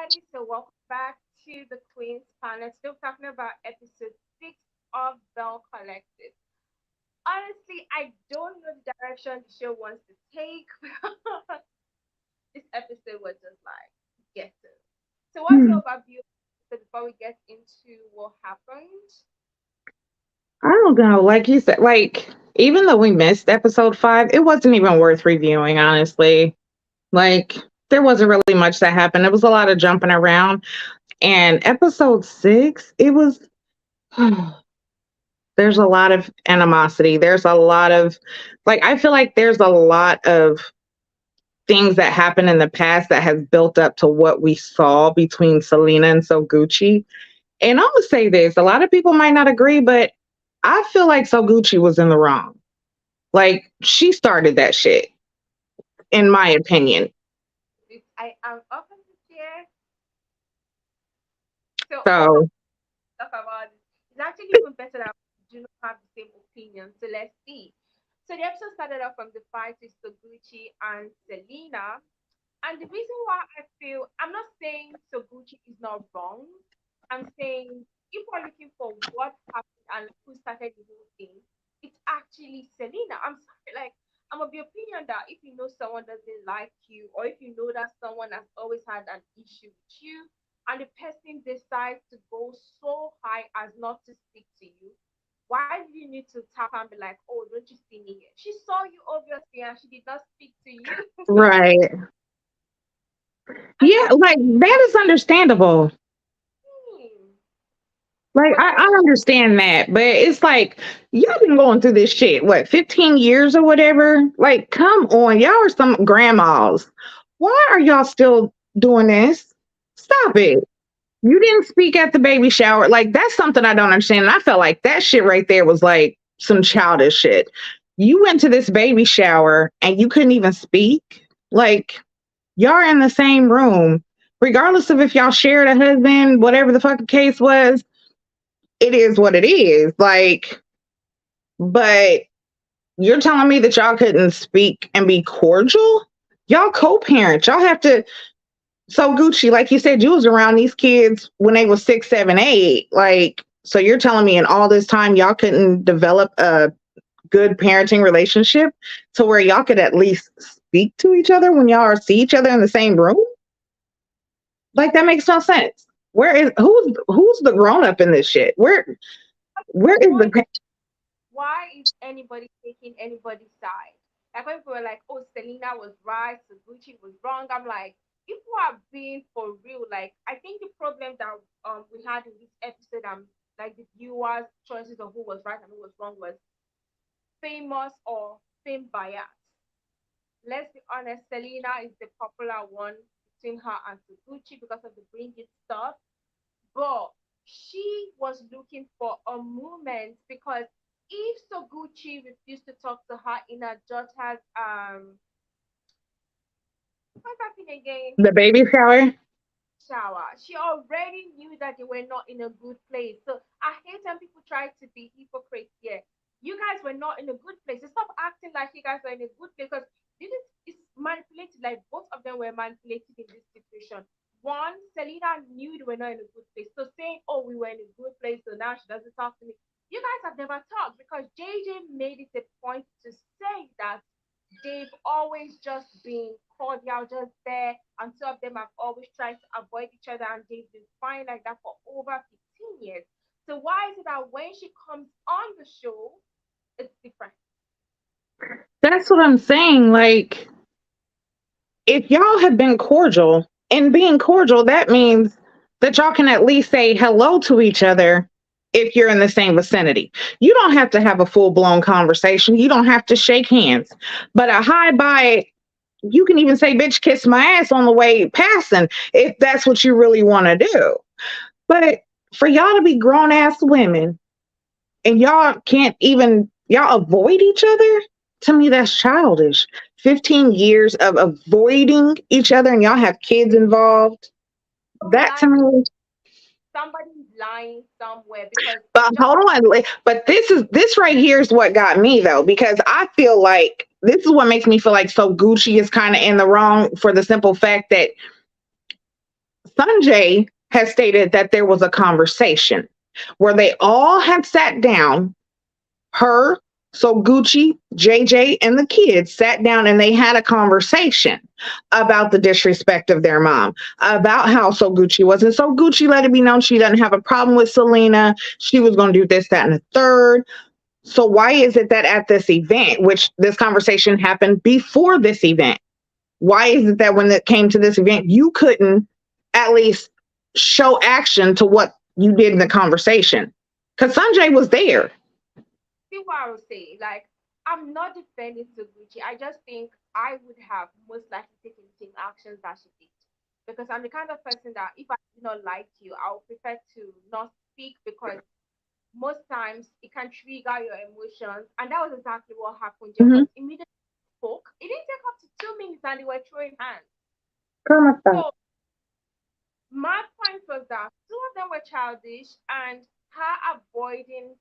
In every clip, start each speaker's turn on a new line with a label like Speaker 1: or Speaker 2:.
Speaker 1: everybody. So welcome back to the Queen's Planet. Still talking about episode 6 of Belle Collective. Honestly, I don't know the direction the show wants to take. This episode was just like getting. So what's
Speaker 2: Hmm.
Speaker 1: your overview before we get into what happened?
Speaker 2: I don't know. Like you said, even though we missed episode 5, it wasn't even worth reviewing, honestly. Like, there wasn't really much that happened. It was a lot of jumping around. And episode 6, it was, there's a lot of animosity. There's a lot of, I feel like there's a lot of things that happened in the past that has built up to what we saw between Selena and Sogucci. And I'm gonna say this: a lot of people might not agree, but I feel like Sogucci was in the wrong. Like she started that shit, in my opinion.
Speaker 1: I am open to share. So let's
Speaker 2: So
Speaker 1: talk about it. It's actually even better that we do not have the same opinion. So let's see. So the episode started off from the fight with Soguchi and Selena. And the reason why I feel I'm not saying Soguchi is not wrong. I'm saying if we're looking for what happened and who started the whole thing, it's actually Selena. I'm sorry, like I'm of the opinion that if you know someone doesn't like you, or if you know that someone has always had an issue with you, and the person decides to go so high as not to speak to you, why do you need to tap and be like, oh, don't you see me here? She saw you obviously and she did not speak to you.
Speaker 2: right,
Speaker 1: And
Speaker 2: yeah, like that is understandable.
Speaker 1: hmm,
Speaker 2: Like
Speaker 1: but
Speaker 2: I understand that, but it's like y'all been going through this shit, what, 15 years or whatever? Like, come on, y'all are some grandmas. Why are y'all still doing this? Stop it. You didn't speak at the baby shower. Like, that's something I don't understand. And I felt like that shit right there was like some childish shit. You went to this baby shower and you couldn't even speak. Like, y'all are in the same room. Regardless of if y'all shared a husband, whatever the fucking case was, it is what it is. Like, but you're telling me that y'all couldn't speak and be cordial? Y'all co-parent. Y'all have to. So Gucci, like you said, you was around these kids when they was 6, 7, 8. Like, so you're telling me in all this time y'all couldn't develop a good parenting relationship to where y'all could at least speak to each other when y'all see each other in the same room? Like that makes no sense. Who's the grown up in this shit? Where
Speaker 1: the
Speaker 2: is the
Speaker 1: point, why is anybody taking anybody's side? Like when people were like, oh, Selena was right, Suzuki was wrong. I'm like, if we are being for real, like I think the problem that we had in this episode, like the viewers' choices of who was right and who was wrong was famous or fame bias. Let's be honest, Selena is the popular one between her and Suzuki because of the bring it stuff. But she was looking for a moment because if Soguchi refused to talk to her in her daughter's what's that thing again?
Speaker 2: the baby shower?
Speaker 1: Shower. She already knew that they were not in a good place. So I hate when people try to be hypocrites here. You guys were not in a good place. So stop acting like you guys were in a good place because this is manipulated. Like both of them were manipulated in this situation. One, Selena knew they were not in a good place. So saying, oh, we were in a good place, so now she doesn't talk to me. You guys have never talked because JJ made it a point to say that they've always just been cordial, just there, and two of them have always tried to avoid each other, and they've been fine like that for over 15 years. So why is it that when she comes on the show, it's different?
Speaker 2: That's what I'm saying. Like, if y'all have been cordial, and being cordial, that means that y'all can at least say hello to each other if you're in the same vicinity. You don't have to have a full blown conversation. You don't have to shake hands. But a hi bye, you can even say, bitch, kiss my ass on the way passing if that's what you really want to do. But for y'all to be grown ass women and y'all avoid each other, to me that's childish. 15 years of avoiding each other and y'all have kids involved.
Speaker 1: So
Speaker 2: That to me.
Speaker 1: somebody's lying somewhere because
Speaker 2: But
Speaker 1: just
Speaker 2: hold on, but this right here is what got me though, because I feel like this is what makes me feel like so Gucci is kind of in the wrong, for the simple fact that Sunjay has stated that there was a conversation where they all had sat down, her, so Gucci, JJ, and the kids sat down and they had a conversation about the disrespect of their mom, about how So Gucci was. And So Gucci let it be known she doesn't have a problem with Selena. She was going to do this, that, and the third. So why is it that at this event, which this conversation happened before this event, why is it that when it came to this event, you couldn't at least show action to what you did in the conversation? Because Sanjay was there.
Speaker 1: See what I would say? Like, I'm not defending Soguchi. I just think I would have most likely taken the same actions that she did. Because I'm the kind of person that if I do not like you, I would prefer to not speak because most times it can trigger your emotions. And that was exactly what happened there
Speaker 2: Mhm.
Speaker 1: because immediately spoke. It didn't take up to 2 minutes and they were throwing hands.
Speaker 2: Come on.
Speaker 1: So my point was that two of them were childish and her avoiding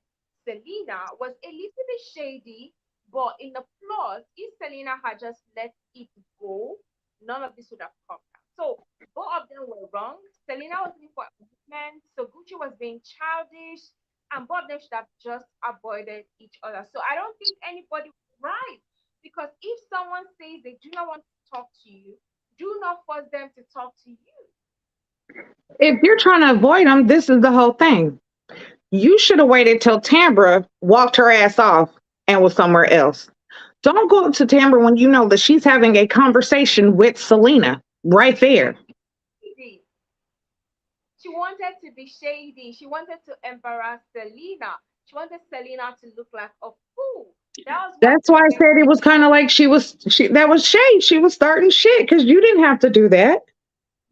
Speaker 1: Selena was a little bit shady, but in the plus, if Selena had just let it go, none of this would have come out. So both of them were wrong. Selena was looking for movement, so Gucci was being childish, and both of them should have just avoided each other. So I don't think anybody was right. Because if someone says they do not want to talk to you, do not force them to talk to you.
Speaker 2: If you're trying to avoid them, this is the whole thing. You should have waited till Tambra walked her ass off and was somewhere else. Don't go up to Tambra when you know that she's having a conversation with Selena right there.
Speaker 1: Shady. She wanted to be shady. She wanted to embarrass Selena. She wanted Selena to look like a fool. That was what
Speaker 2: That's why I
Speaker 1: triggered
Speaker 2: said it was kind of like she that was shade. She was starting shit because you didn't have to do that.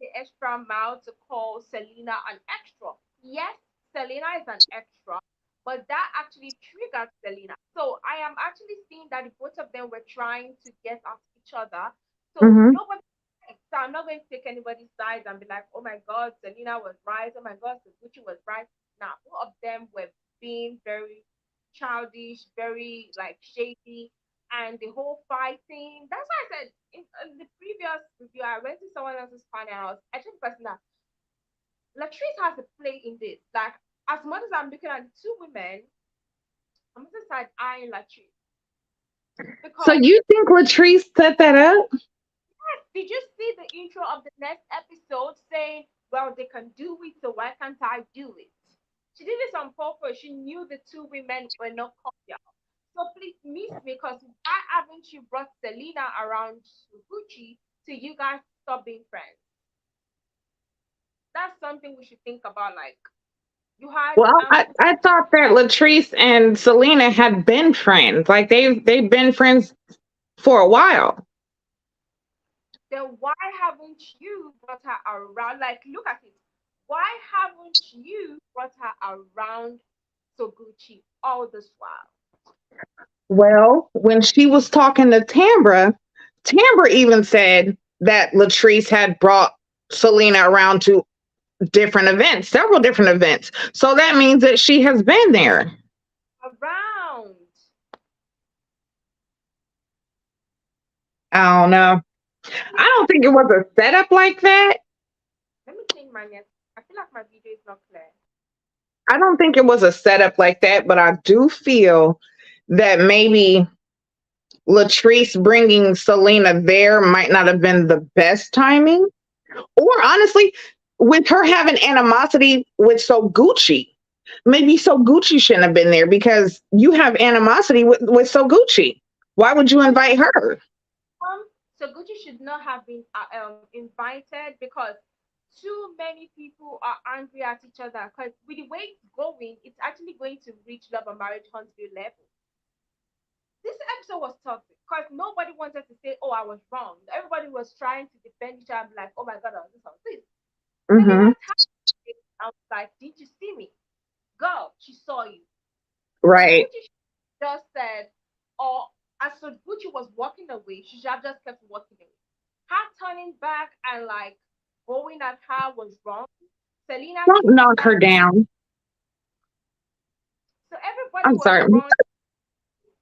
Speaker 1: the extra mile to call Selena an extra. Yes, Selena is an extra, but that actually triggered Selena. So I am actually seeing that the both of them were trying to get at each other. So
Speaker 2: Hmm.
Speaker 1: nobody. So I'm not going to take anybody's side and be like, oh my God, Selena was right. Oh my God, Gucci was right. Now, both of them were being very childish, very like shady, and the whole fighting. That's why I said in the previous review, I went to someone else's panel. And I was actually the person that Latrice has a play in this. Like, as much as I'm looking at the two women, I'm also side eyeing Latrice
Speaker 2: So
Speaker 1: because
Speaker 2: you think Latrice set that up?
Speaker 1: did you see the intro of the next episode saying, well, they can do it, so why can't I do it? She did this on purpose. She knew the two women were not cordial. So please miss me because why haven't you brought Selena around Gucci to you guys stop being friends? That's something we should think about. Like you had
Speaker 2: Well, I thought that Latrice and Selena had been friends. Like they've been friends for a while.
Speaker 1: then why haven't you brought her around? Like look at it. Why haven't you brought her around Soguchi all this while?
Speaker 2: Well, when she was talking to Tambra, Tambra even said that Latrice had brought Selena around to different events, several different events. So that means that she has been there.
Speaker 1: Around.
Speaker 2: I don't know. I don't think it was a setup like that.
Speaker 1: Let me change my net. I feel like my video is not clear.
Speaker 2: I don't think it was a setup like that, but I do feel that maybe Latrice bringing Selena there might not have been the best timing. Or honestly, with her having animosity with So Gucci, maybe So Gucci shouldn't have been there because you have animosity with So Gucci. Why would you invite her?
Speaker 1: So Gucci should not have been invited because too many people are angry at each other. Because with the way it's going, it's actually going to reach love and marriage Huntsville level. This episode was toxic because nobody wanted to say, "Oh, I was wrong." Everybody was trying to defend each other and be like, "Oh my God, I was this, I was this." Selena
Speaker 2: Hmm.
Speaker 1: tapped it and was like, "Did you see me, girl? She saw you." So
Speaker 2: Right.
Speaker 1: Gucci just said, or as so Gucci was walking away, she should have just kept walking away. Her turning back and like going at her was wrong. Selena
Speaker 2: Don't
Speaker 1: should have
Speaker 2: knock her
Speaker 1: like
Speaker 2: down.
Speaker 1: so everybody
Speaker 2: I'm
Speaker 1: was
Speaker 2: sorry.
Speaker 1: wrong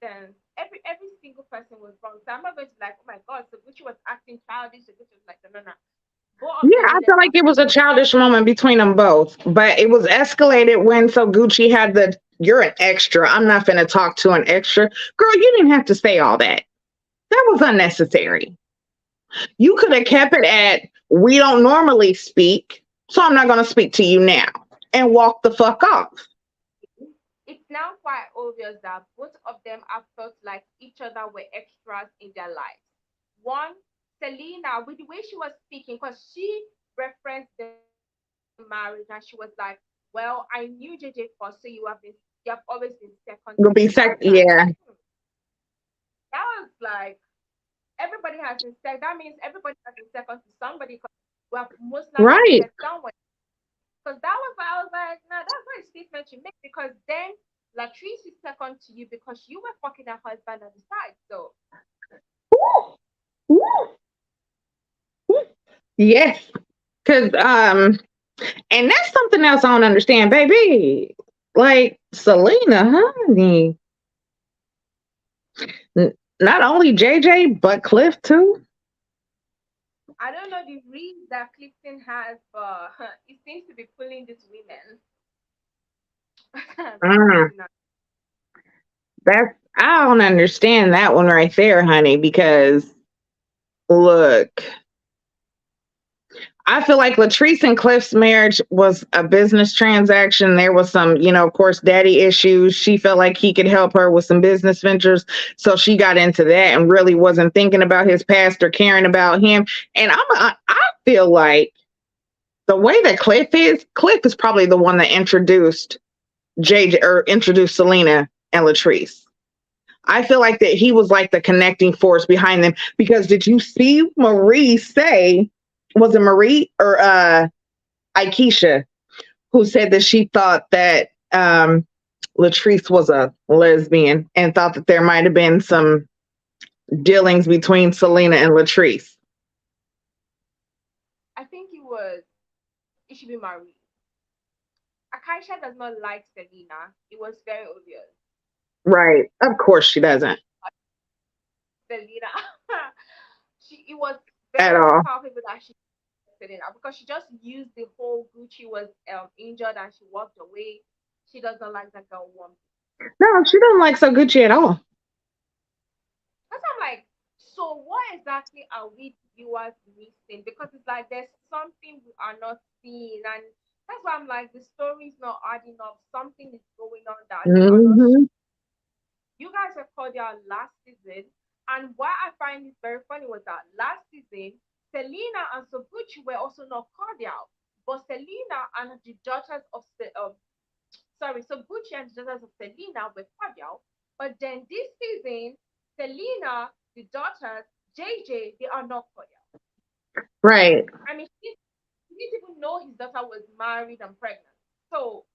Speaker 1: then. Every single person was wrong. So I'm not going to be like, oh my god, so Gucci was acting childish, so Gucci was like, no, no, no. Both of
Speaker 2: Yeah,
Speaker 1: them
Speaker 2: I
Speaker 1: needed
Speaker 2: feel like it was a childish moment between them both, but it was escalated when so Gucci had the "you're an extra. I'm not going to talk to an extra." Girl, you didn't have to say all that. That was unnecessary. You could have kept it at "we don't normally speak, so I'm not going to speak to you now," and walk the fuck off.
Speaker 1: it's now quite obvious that both of them have felt like each other were extras in their lives. One, Selena, with the way she was speaking, because she referenced the marriage and she was like, well, I knew JJ first, so you have always been second to me. And I
Speaker 2: You'll
Speaker 1: was
Speaker 2: be
Speaker 1: like,
Speaker 2: yeah,
Speaker 1: that was like everybody has been second. That means everybody has been second to somebody because we have most likely
Speaker 2: right.
Speaker 1: said someone. Because that was why I was like, nah, that's not a statement you make because then Latrice is second to you because you were fucking her husband on the side. So
Speaker 2: Woo, woo, woo. Yes, because and that's something else I don't understand, baby. Like Selena, honey, not only JJ but Cliff too.
Speaker 1: I don't know the reason that Clifton has, but he seems to be pulling these women. That's
Speaker 2: Mm,
Speaker 1: crazy now.
Speaker 2: that's I don't understand that one right there, honey. Because look, I feel like Latrice and Cliff's marriage was a business transaction. There was some, of course, daddy issues. She felt like he could help her with some business ventures. So she got into that and really wasn't thinking about his past or caring about him. And I feel like the way that Cliff is probably the one that introduced JJ or introduced Selena and Latrice. I feel like that he was like the connecting force behind them because did you see Marie say, was it Marie or Aikisha, who said that she thought that Latrice was a lesbian and thought that there might have been some dealings between Selena and Latrice.
Speaker 1: I think it should be Marie. Akaisha does not like Selena. It was very obvious.
Speaker 2: Right. Of course she doesn't
Speaker 1: Selena. It was
Speaker 2: at
Speaker 1: very
Speaker 2: all.
Speaker 1: palpable that she Selena because she just used the whole Gucci was injured and she walked away. She does not like that girl one.
Speaker 2: No, she doesn't like Sogucci at all.
Speaker 1: That's why I'm like, so what exactly are we viewers missing? Because it's like there's something we are not seeing, and that's why I'm like the story is not adding up. Something is going on that they are not.
Speaker 2: Hmm.
Speaker 1: You guys were cordial last season, and what I find is very funny was that last season Selena and Soguchi were also not cordial, but Selena and the daughters of sorry, so Gucci and the daughters of Selena were cordial. But then this season, Selena, the daughters, JJ, they are not cordial.
Speaker 2: Right.
Speaker 1: I mean, he didn't even know his daughter was married and pregnant. So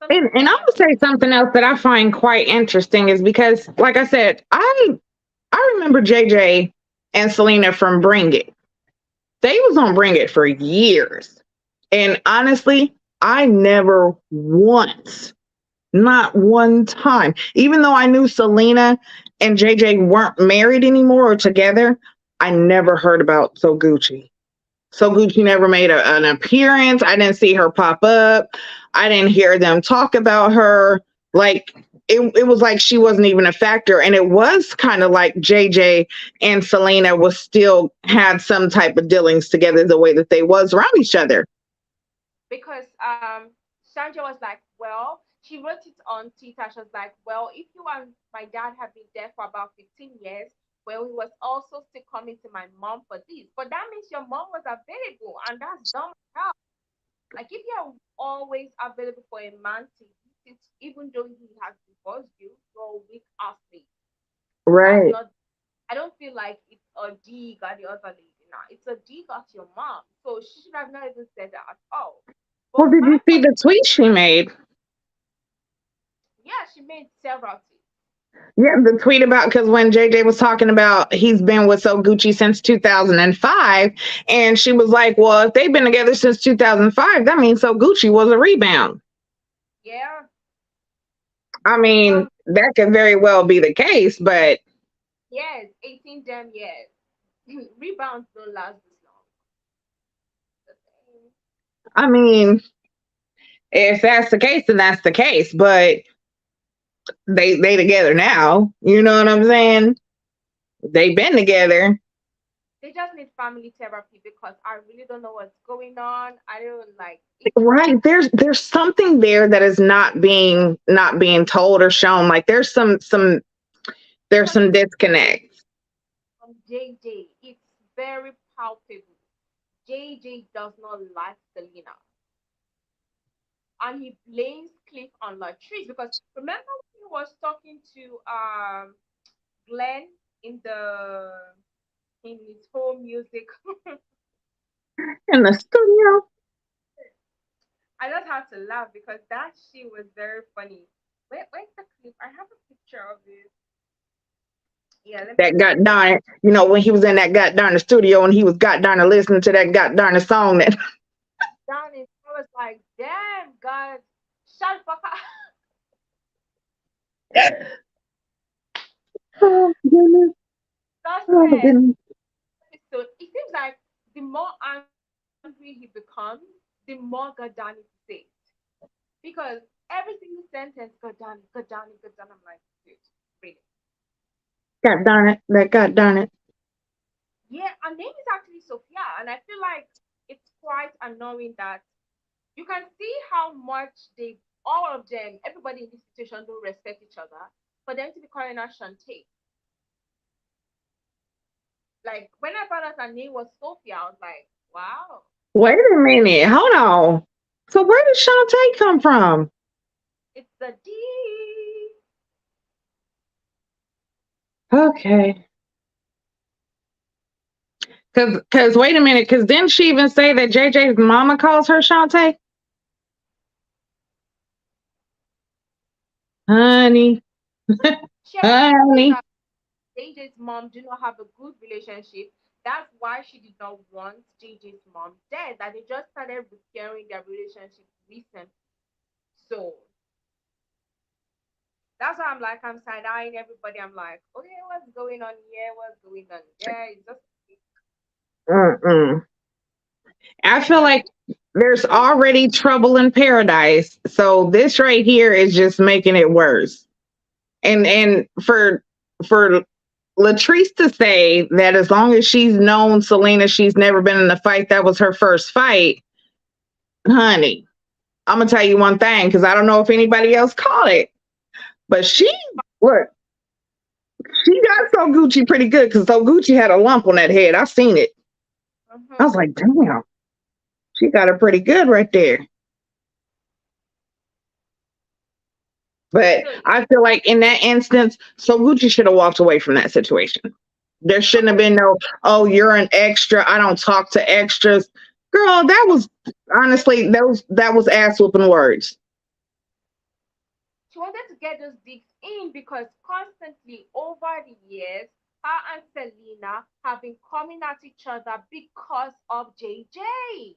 Speaker 1: something
Speaker 2: And
Speaker 1: is
Speaker 2: I'm
Speaker 1: not
Speaker 2: gonna
Speaker 1: adding up.
Speaker 2: say something else that I find quite interesting is because, like I said, I remember JJ and Selena from Bring It. They was on Bring It for years, and honestly, I never once, not one time, even though I knew Selena and JJ weren't married anymore or together, I never heard about So Gucci. So Gucci never made an appearance. I didn't see her pop up. I didn't hear them talk about her. Like it was like she wasn't even a factor. And it was kind of like JJ and Selena was still had some type of dealings together the way that they was around each other.
Speaker 1: Because Sandra was like, well, she wrote it on Twitter. She was like, well, if you and my dad have been there for about 15 years, well, he was also still coming to my mom for this. But that means your mom was available, and that's dumb as hell. Like if you're always available for a man to visit, even though he has divorced you, you're a weak athlete. That's
Speaker 2: Right.
Speaker 1: not. I don't feel like it's a dig at the other lady now. It's a dig at your mom. So she should have not even said that at all.
Speaker 2: Well,
Speaker 1: But
Speaker 2: did
Speaker 1: my
Speaker 2: you see
Speaker 1: point,
Speaker 2: the tweet she made?
Speaker 1: yeah, she made several tweets.
Speaker 2: Yeah, the tweet about because when JJ was talking about he's been with So Gucci since 2005, and she was like, "Well, if they've been together since 2005, that means So Gucci was a rebound."
Speaker 1: Yeah.
Speaker 2: I mean,
Speaker 1: Um.
Speaker 2: that could very well be the case, but
Speaker 1: Yes, 18 damn years. Rebounds don't last this long.
Speaker 2: I mean, if that's the case, then that's the case. But they together now. You know what I'm saying? They've been together.
Speaker 1: They just need family therapy because I really don't know what's going on. I don't like it's
Speaker 2: Right. There's something there that is not being told or shown. Like there's
Speaker 1: because
Speaker 2: some disconnect.
Speaker 1: from JJ, it's very palpable. JJ does not like Selena. And he blames Cliff on Latrice because remember when he was talking to Glen in the in his home music.
Speaker 2: In the studio.
Speaker 1: I just had to laugh because that shit was very funny. Where's the clip? I have a picture of it. Yeah, let me
Speaker 2: That
Speaker 1: see.
Speaker 2: got darn, when he was in that got darn studio and he was got darn listening to that got darn song that
Speaker 1: Down it, I was like, damn, God, shut the fuck up.
Speaker 2: oh goodness,
Speaker 1: That's
Speaker 2: oh
Speaker 1: it.
Speaker 2: goodness.
Speaker 1: So it seems like the more angry he becomes, the more God damn it he says. Because every single sentence, God damn it, God damn it, God damn it. I'm like, dude, really?
Speaker 2: Got darn it, that got darn it.
Speaker 1: Yeah, her name is actually Sophia, and I feel like it's quite annoying that you can see how much they, all of them, everybody in this situation don't respect each other. For them to be calling her Shantae, like when I found out her name was Sophia, I was like, wow,
Speaker 2: Wait a minute, hold on. So where did Shantae come from?
Speaker 1: it's the D.
Speaker 2: Okay. Cause wait a minute, cause didn't she even say that JJ's mama calls her Shantae? Honey,
Speaker 1: She already said
Speaker 2: honey.
Speaker 1: that JJ's mom do not have a good relationship. That's why she did not want JJ's mom dead. That they just started repairing their relationship recently. So that's why I'm like, I'm side eyeing everybody. I'm like, okay, what's going on here? What's going on there? It's just
Speaker 2: Mm-mm. I feel
Speaker 1: yeah,
Speaker 2: like there's
Speaker 1: it's
Speaker 2: already trouble in paradise. So this right here is just making it worse. And for Latrice to say that as long as she's known Selena, she's never been in a fight. That was her first fight, honey. I'm gonna tell you one thing because I don't know if anybody else caught it, but look, she got so Gucci pretty good because so Gucci had a lump on that head. I seen it. I
Speaker 1: mm-hmm.
Speaker 2: was like, damn, she got her pretty good right there. But
Speaker 1: So
Speaker 2: I feel like in that instance, so Gucci should have walked away from that situation. There shouldn't have been no, oh, you're an extra. I don't talk to extras. Girl, that was honestly that was ass whooping words.
Speaker 1: she wanted to get those digs in because constantly over the years, her and Selena have been coming at each other because of JJ.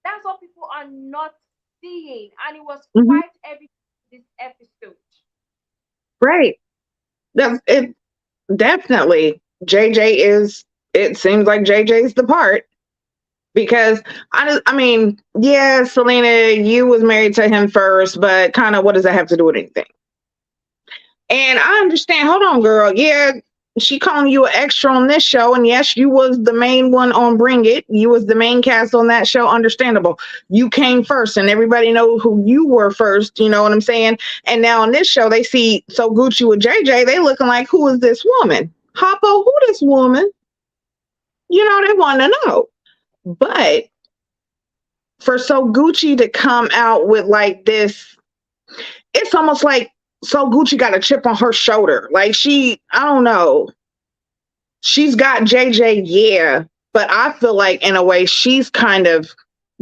Speaker 1: That's what people are not seeing, and it was
Speaker 2: Mhm.
Speaker 1: quite evident in this episode.
Speaker 2: Right. That's it. Definitely. JJ is. It seems like JJ's the part because I mean, yeah, Selena, you was married to him first, but kind of what does that have to do with anything? And I understand. Hold on, girl. Yeah, she calling you an extra on this show, and yes, you was the main one on Bring It. You was the main cast on that show. Understandable. You came first, and everybody know who you were first. You know what I'm saying? And now on this show, they see So Gucci with JJ. They looking like, who is this woman? Hoppo, who this woman? You know, they want to know. But for So Gucci to come out with like this, it's almost like So Gucci got a chip on her shoulder. Like I don't know. She's got JJ, yeah, but I feel like in a way she's kind of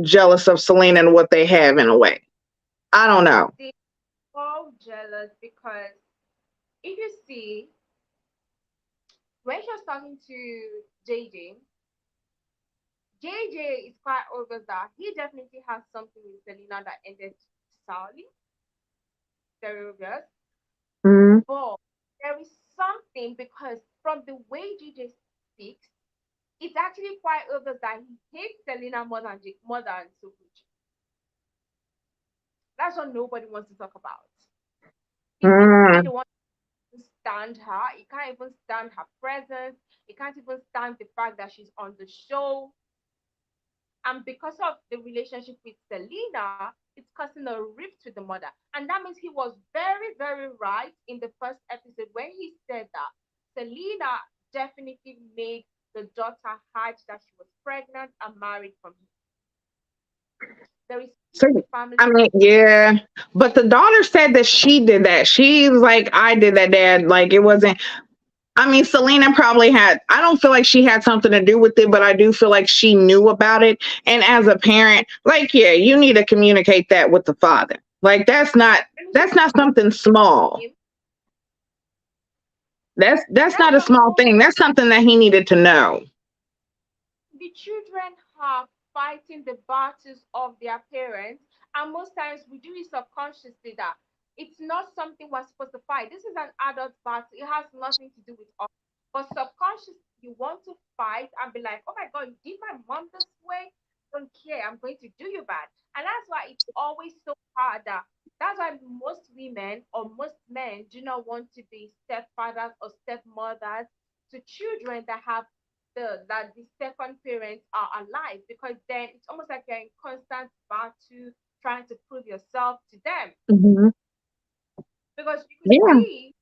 Speaker 2: jealous of Selena and what they have in a way. I don't know.
Speaker 1: They all jealous because if you see when she was talking to JJ is quite obvious that he definitely has something with Selena that ended sourly, very obvious.
Speaker 2: Mm,
Speaker 1: But there is something because from the way JJ speaks, it's actually quite obvious that he hates Selena more than Soguchi. That's what nobody wants to talk about. He's basically
Speaker 2: Mm.
Speaker 1: the one who stand her. He can't even stand her presence. He can't even stand the fact that she's on the show. And because of the relationship with Selena, it's causing a rift with the mother. And that means he was very, very right in the first episode when he said that Selena definitely made the daughter hide that she was pregnant and married from him. There is
Speaker 2: So,
Speaker 1: in the
Speaker 2: I
Speaker 1: family.
Speaker 2: mean, yeah, but the daughter said that she did that. She was like, I did that, dad. Like, it wasn't. I mean, Selena probably had, I don't feel like she had something to do with it, but I do feel like she knew about it. And as a parent, like, yeah, you need to communicate that with the father. Like,
Speaker 1: And she
Speaker 2: that's not something small.
Speaker 1: him.
Speaker 2: That's
Speaker 1: That's
Speaker 2: not a
Speaker 1: the
Speaker 2: small
Speaker 1: whole
Speaker 2: thing. That's something that he needed to know.
Speaker 1: the children are fighting the battles of their parents, and most times we do it subconsciously that it's not something we're supposed to fight. This is an adult battle, it has nothing to do with us. But subconsciously, you want to fight and be like, oh my God, you did my mom this way? I don't care, I'm going to do you bad. And that's why it's always so hard that that's why most women or most men do not want to be stepfathers or stepmothers to children that have the second parents are alive, because then it's almost like you're in constant battle trying to prove yourself to them.
Speaker 2: Hmm.
Speaker 1: Because you could
Speaker 2: Yeah.
Speaker 1: see,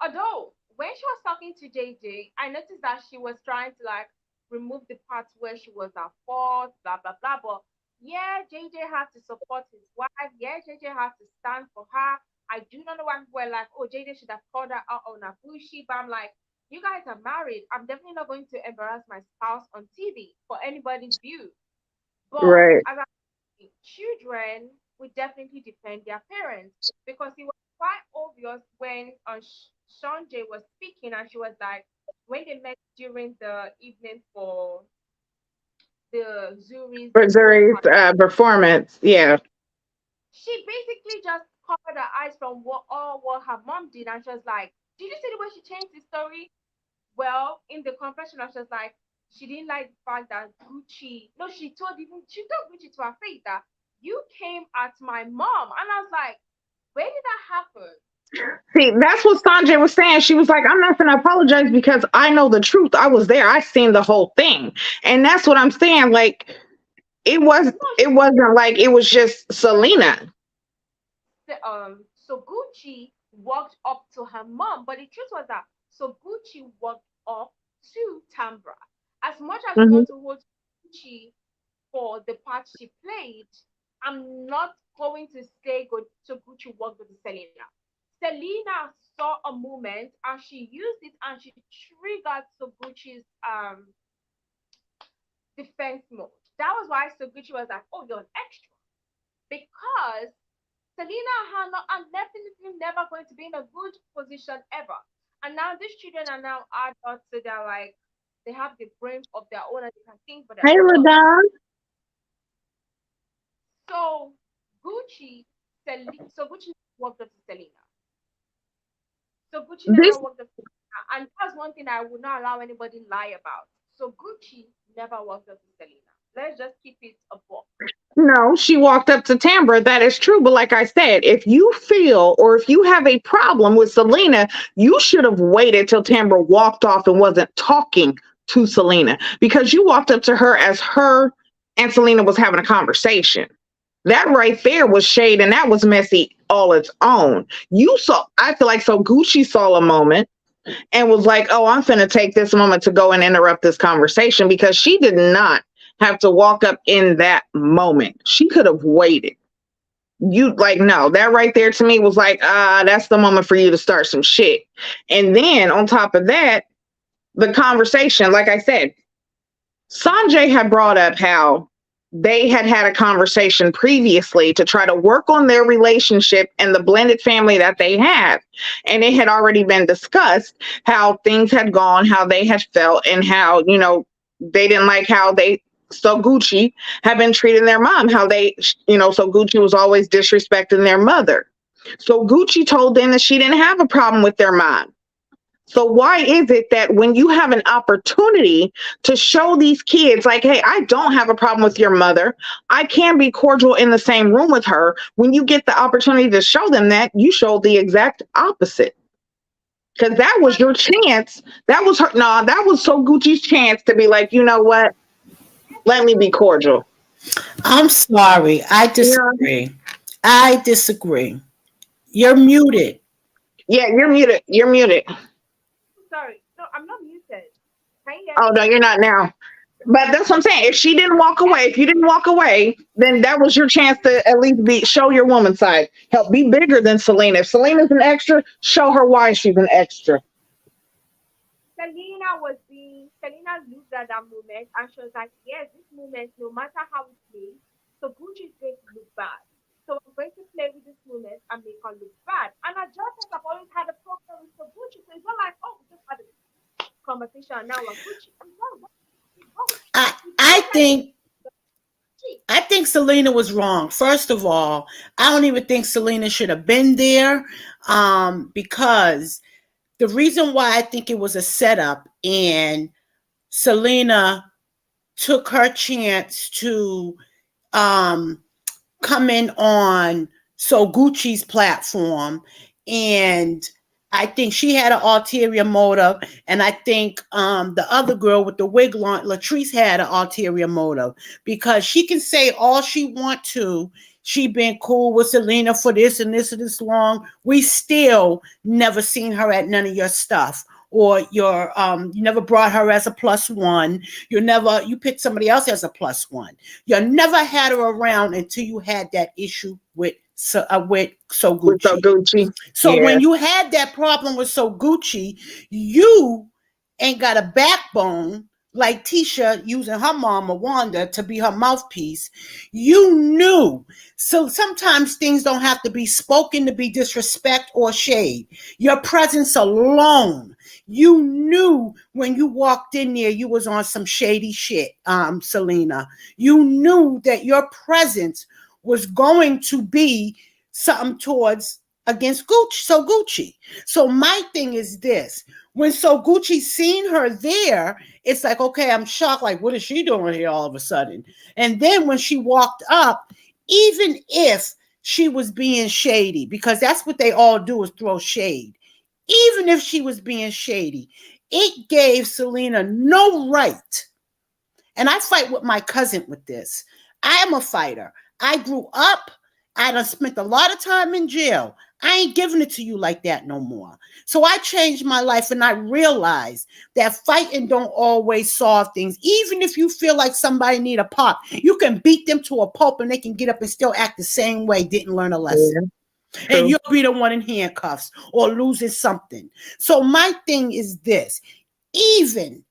Speaker 1: although when she was talking to JJ, I noticed that she was trying to like remove the parts where she was at fault, blah blah blah. But yeah, JJ had to support his wife. Yeah, JJ had to stand for her. I do not know why people were like, oh, JJ should have called her out on her bullshit. But I'm like, you guys are married. I'm definitely not going to embarrass my spouse on TV for anybody's view. But
Speaker 2: Right.
Speaker 1: as children would definitely defend their parents, because it was quite obvious when Sanjay was speaking and she was like, when they met during the evening for the Zuri's
Speaker 2: For
Speaker 1: post
Speaker 2: Zuri's
Speaker 1: party,
Speaker 2: performance. Yeah.
Speaker 1: she basically just covered her eyes from what her mom did, and she was like, "Did you see the way she changed the story?" Well, in the confessional, she was like, she didn't like the fact that Gucci. No, she told Gucci to her face that you came at my mom, and I was like, where did that happen?
Speaker 2: See, that's what Sanjay was saying. She was like, I'm not going to apologize because I know the truth. I was there. I seen the whole thing. And that's what I'm saying. Like,
Speaker 1: No,
Speaker 2: it wasn't like it was just Selena.
Speaker 1: so Gucci walked up to her mom, but the truth was that so Gucci walked up to Tambra. As much as we
Speaker 2: Hmm.
Speaker 1: want to hold Gucci for the part she played, I'm not going to say go to Gucci worked with Selena. Selena saw a moment and she used it and she triggered Soguchi's defense mode. That was why Soguchi was like, "Oh, you're an extra," because Selena are definitely never going to be in a good position ever. And now these children are now adults, so they're like they have the brain of their own and they can think for
Speaker 2: Hey,
Speaker 1: themselves.
Speaker 2: LaDon.
Speaker 1: So so Gucci worked up to Selena. So Gucci never
Speaker 2: This,
Speaker 1: worked up to Selena. And that's one thing I would not allow anybody lie about. So Gucci never worked up to Selena. Let's just keep it a book.
Speaker 2: no, she walked up to Tambra. That is true. But like I said, if you feel or if you have a problem with Selena, you should have waited till Tambra walked off and wasn't talking to Selena because you walked up to her as her and Selena was having a conversation. That right there was shade and that was messy all its own. You saw, I feel like so Gucci saw a moment and was like, oh, I'm finna take this moment to go and interrupt this conversation because she did not have to walk up in that moment. She could have waited. You like, no, that right there to me was like, that's the moment for you to start some shit. And then on top of that, the conversation, like I said, Sanjay had brought up how they had a conversation previously to try to work on their relationship and the blended family that they have. And it had already been discussed how things had gone, how they had felt, and how, they didn't like how so Gucci had been treating their mom, how so Gucci was always disrespecting their mother. So Gucci told them that she didn't have a problem with their mom. So why is it that when you have an opportunity to show these kids, like, hey, I don't have a problem with your mother, I can be cordial in the same room with her. When you get the opportunity to show them that, you show the exact opposite. Because that was your chance. That was her. No, that was So Gucci's chance to be like, you know what? Let me be cordial.
Speaker 3: I'm sorry. I
Speaker 2: Yeah.
Speaker 3: disagree. I disagree. You're muted.
Speaker 2: Yeah, you're muted. You're muted.
Speaker 1: Sorry. No, I'm not muted. Can you hear
Speaker 2: Oh
Speaker 1: me?
Speaker 2: no, you're not now. But that's what I'm saying. If she didn't walk away, if you didn't walk away, then that was your chance to at least be show your woman side. Help be bigger than Selena. If Selena's an extra, show her why she's an extra.
Speaker 1: Selena looked at that moment and she was like, yes, this moment, no matter how it plays, so Gucci is going to look bad. So I'm going to play with this moment and make her look bad. And I just as I've always had a problem with the Gucci. So it's not like, oh, we just had a conversation and now we're Gucci. No.
Speaker 3: I
Speaker 1: We
Speaker 3: I
Speaker 1: started
Speaker 3: think
Speaker 1: Gucci.
Speaker 3: I think Selena was wrong. First of all, I don't even think Selena should have been there, because the reason why I think it was a setup and Selena took her chance to um, come in on Sogucci's platform, and I think she had an ulterior motive, and I think the other girl with the wig on, Latrice, had an ulterior motive because she can say all she want to. She been cool with Selena for this and this and this long. We still never seen her at none of your stuff. Or you never brought her as a plus one. You picked somebody else as a plus one. You never had her around until you had that issue with
Speaker 2: With So
Speaker 3: Sogucci.
Speaker 2: Gucci.
Speaker 3: So
Speaker 2: Yeah.
Speaker 3: when you had that problem with Sogucci, you ain't got a backbone like Tisha using her mama Wanda to be her mouthpiece. You knew. So sometimes things don't have to be spoken to be disrespect or shade. Your presence alone. You knew when you walked in there you was on some shady shit, Selena. You knew that your presence was going to be something towards against Gucci. So my thing is this. When Gucci seen her there, it's like, okay, I'm shocked. Like, what is she doing here all of a sudden? And then when she walked up, even if she was being shady, because that's what they all do is throw shade. Even if she was being shady, it gave Selena no right. And I fight with my cousin with this. I am a fighter. I grew up. I done spent a lot of time in jail. I ain't giving it to you like that no more. So I changed my life and I realized that fighting don't always solve things. Even if you feel like somebody need a pop, you can beat them to a pulp and they can get up and still act the same way, didn't learn a lesson.
Speaker 2: Yeah.
Speaker 3: And
Speaker 2: True.
Speaker 3: you'll be the one in handcuffs or losing something. So my thing is this. Even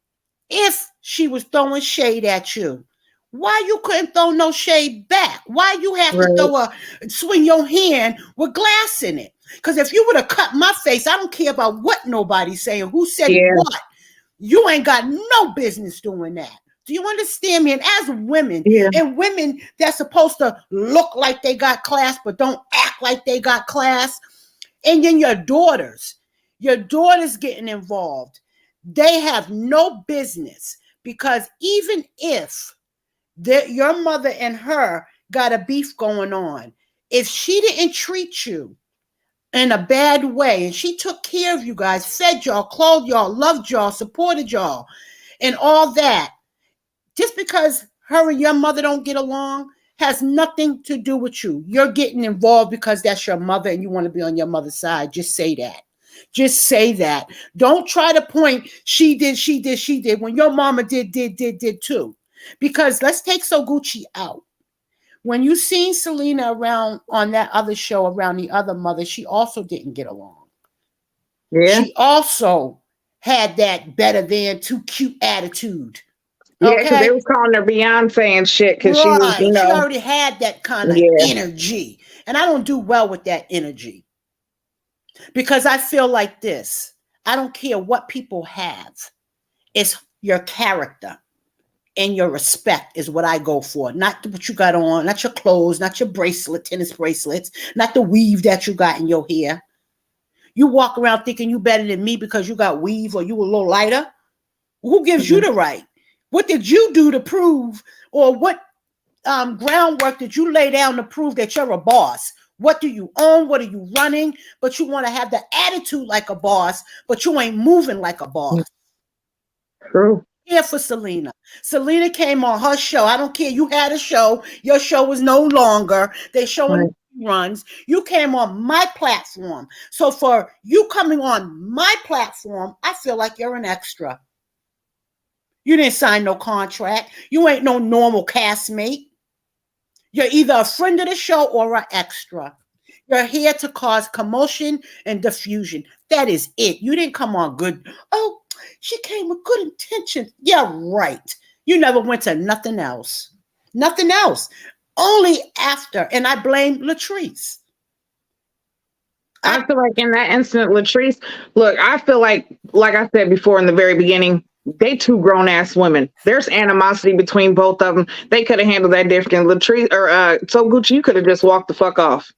Speaker 3: if she was throwing shade at you, why you couldn't throw no shade back? Why you have to
Speaker 2: Right.
Speaker 3: swing your hand with glass in it? Because if you would have cut my face, I don't care about what nobody's saying, who said
Speaker 2: Yeah.
Speaker 3: what. You ain't got no business doing that. Do you understand me? And as women,
Speaker 2: Yeah.
Speaker 3: and women that's supposed to look like they got class but don't act like they got class, and then your daughters getting involved, they have no business because even if your mother and her got a beef going on, if she didn't treat you in a bad way and she took care of you guys, fed y'all, clothed y'all, loved y'all, supported y'all, and all that, just because her and your mother don't get along has nothing to do with you. You're getting involved because that's your mother and you want to be on your mother's side. Just say that. Just say that. Don't try to point she did when your mama did too. Because let's take Sogucci out. When you seen Selena around on that other show around the other mother, she also didn't get along.
Speaker 2: Yeah.
Speaker 3: She also had that better than too cute attitude.
Speaker 2: Yeah, because they
Speaker 3: Okay?
Speaker 2: was calling her Beyonce and shit because she was,
Speaker 3: Right. She already had that kind of
Speaker 2: yeah,
Speaker 3: energy. And I don't do well with that energy because I feel like this. I don't care what people have. It's your character and your respect is what I go for. Not what you got on, not your clothes, not your tennis bracelets, not the weave that you got in your hair. You walk around thinking you better than me because you got weave or you a little lighter. Who gives you
Speaker 2: Mhm.
Speaker 3: the right? What did you do to prove, or what groundwork did you lay down to prove that you're a boss? What do you own? What are you running? But you want to have the attitude like a boss, but you ain't moving like a boss.
Speaker 2: True.
Speaker 3: Here for Selena. Selena came on her show. I don't care. You had a show. Your show is no longer. They showing
Speaker 2: Right.
Speaker 3: runs. You came on my platform. So for you coming on my platform, I feel like you're an extra. You didn't sign no contract. You ain't no normal castmate. You're either a friend of the show or an extra. You're here to cause commotion and diffusion. That is it. You didn't come on good. Oh, she came with good intentions. Yeah, right. You never went to nothing else. Nothing else. Only after. And I blame Latrice. I
Speaker 2: I feel like in that incident, Latrice, look, I feel like I said before in the very beginning, they two grown ass women. There's animosity between both of them. They could have handled that different. Latrice or so Gucci, you could have just walked the fuck off.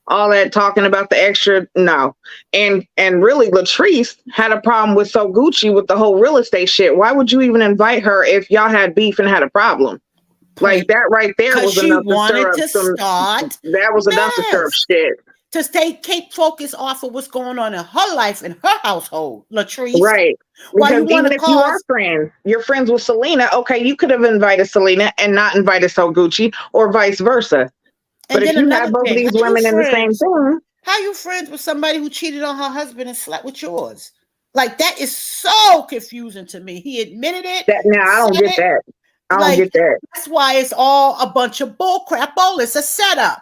Speaker 2: All that talking about the extra, no. And really, Latrice had a problem with So Gucci with the whole real estate shit. Why would you even invite her if y'all had beef and had a problem? Like that right there
Speaker 3: because
Speaker 2: was
Speaker 3: she
Speaker 2: enough to
Speaker 3: wanted
Speaker 2: stir up
Speaker 3: to
Speaker 2: some.
Speaker 3: start
Speaker 2: That was enough to stir up
Speaker 3: mess.
Speaker 2: shit.
Speaker 3: To stay keep focus off of what's going on in her life and her household, Latrice.
Speaker 2: Right.
Speaker 3: Why you
Speaker 2: Because
Speaker 3: want
Speaker 2: even
Speaker 3: to
Speaker 2: if you are
Speaker 3: cause,
Speaker 2: friends, you're friends with Selena, okay, you could have invited Selena and not invited So Gucci or vice versa. But
Speaker 3: and
Speaker 2: if
Speaker 3: then
Speaker 2: you have
Speaker 3: another
Speaker 2: both of
Speaker 3: thing,
Speaker 2: these women in the same thing,
Speaker 3: how you friends with somebody who cheated on her husband and slept with yours? Like that is so confusing to me. He admitted it,
Speaker 2: that now I don't
Speaker 3: said
Speaker 2: get
Speaker 3: it.
Speaker 2: that. I don't
Speaker 3: Like
Speaker 2: get that.
Speaker 3: that's why it's all a bunch of bull crap. Oh, it's a setup.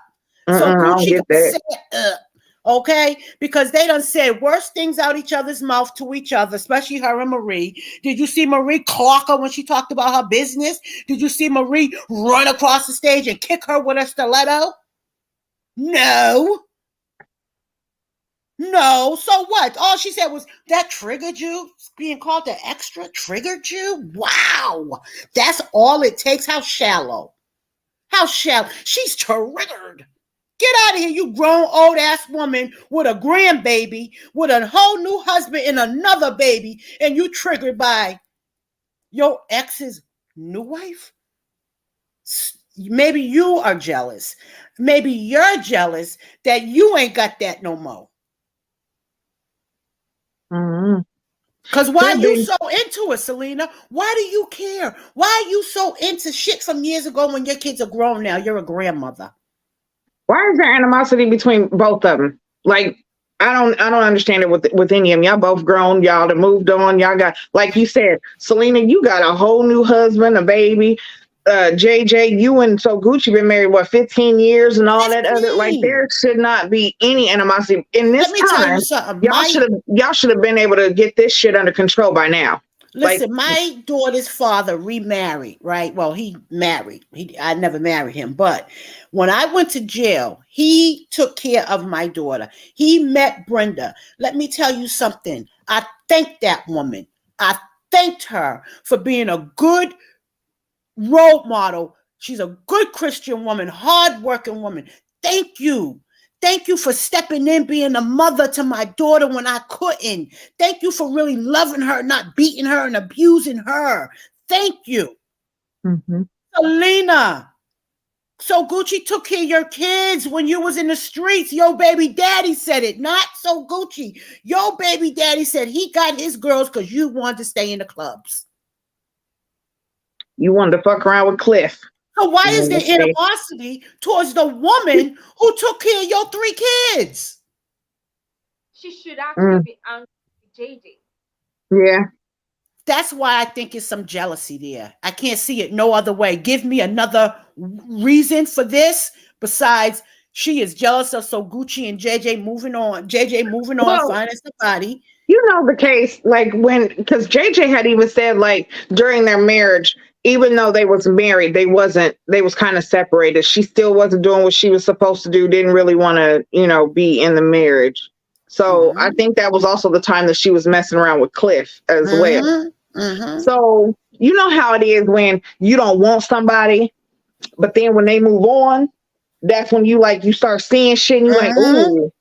Speaker 3: So
Speaker 2: I don't
Speaker 3: Gucci
Speaker 2: get
Speaker 3: got
Speaker 2: that.
Speaker 3: set up. Okay, because they done said worse things out each other's mouth to each other, especially her and Marie. Did you see Marie clock her when she talked about her business? Did you see Marie run across the stage and kick her with a stiletto? No. No. So what? All she said was that triggered you. Being called the extra triggered you. Wow. That's all it takes. How shallow. How shallow. She's triggered. Get out of here, you grown old ass woman with a grandbaby, with a whole new husband and another baby, and you triggered by your ex's new wife? Maybe you are jealous. Maybe you're jealous that you ain't got that no more.
Speaker 2: Mm-hmm.
Speaker 3: Because why are
Speaker 2: Could
Speaker 3: you
Speaker 2: be.
Speaker 3: so into it, Selena? Why do you care? Why are you so into shit from years ago when your kids are grown now? You're a grandmother.
Speaker 2: Why is there animosity between both of them? Like I don't understand it with any of them. Y'all both grown. Y'all have moved on. Y'all got, like you said, Selena, you got a whole new husband, a baby. JJ, you and So Gucci been married what 15 years and all that other. Like
Speaker 3: 15.
Speaker 2: there should not be any animosity in
Speaker 3: Let
Speaker 2: this
Speaker 3: me tell you
Speaker 2: time.
Speaker 3: something.
Speaker 2: Y'all should have y'all should have been able to get this shit under control by now. Like
Speaker 3: Listen, my daughter's father remarried, right? Well, he married. I never married him, but when I went to jail, he took care of my daughter. He met Brenda. Let me tell you something. I thanked that woman. I thanked her for being a good role model. She's a good Christian woman, hardworking woman. Thank you. Thank you for stepping in, being a mother to my daughter when I couldn't. Thank you for really loving her, not beating her and abusing her. Thank you.
Speaker 2: mhm.
Speaker 3: Selena. So Gucci took care of your kids when you was in the streets. Your baby daddy said it, not So Gucci. Your baby daddy said he got his girls because you wanted to stay in the clubs.
Speaker 2: You wanted to fuck around with Cliff.
Speaker 3: So why is
Speaker 2: Mm,
Speaker 3: there
Speaker 2: let's see.
Speaker 3: animosity towards the woman who took care of your 3 kids?
Speaker 1: She should actually
Speaker 2: Mm,
Speaker 1: be angry with JJ.
Speaker 2: yeah.
Speaker 3: That's why I think it's some jealousy there. I can't see it no other way. Give me another reason for this besides she is jealous of So Gucci and JJ moving on. JJ moving on,
Speaker 2: Well,
Speaker 3: finding somebody.
Speaker 2: you know the case, like when, because JJ had even said, like during their marriage, even though they was married, they was kind of separated. She still wasn't doing what she was supposed to do. Didn't really want to, be in the marriage. So I
Speaker 3: Mm-hmm.
Speaker 2: think that was also the time that she was messing around with Cliff as well.
Speaker 3: Mm-hmm. Mm-hmm.
Speaker 2: So you know how it is when you don't want somebody, but then when they move on, that's when you start seeing shit and you like,
Speaker 3: Mm-hmm.
Speaker 2: ooh.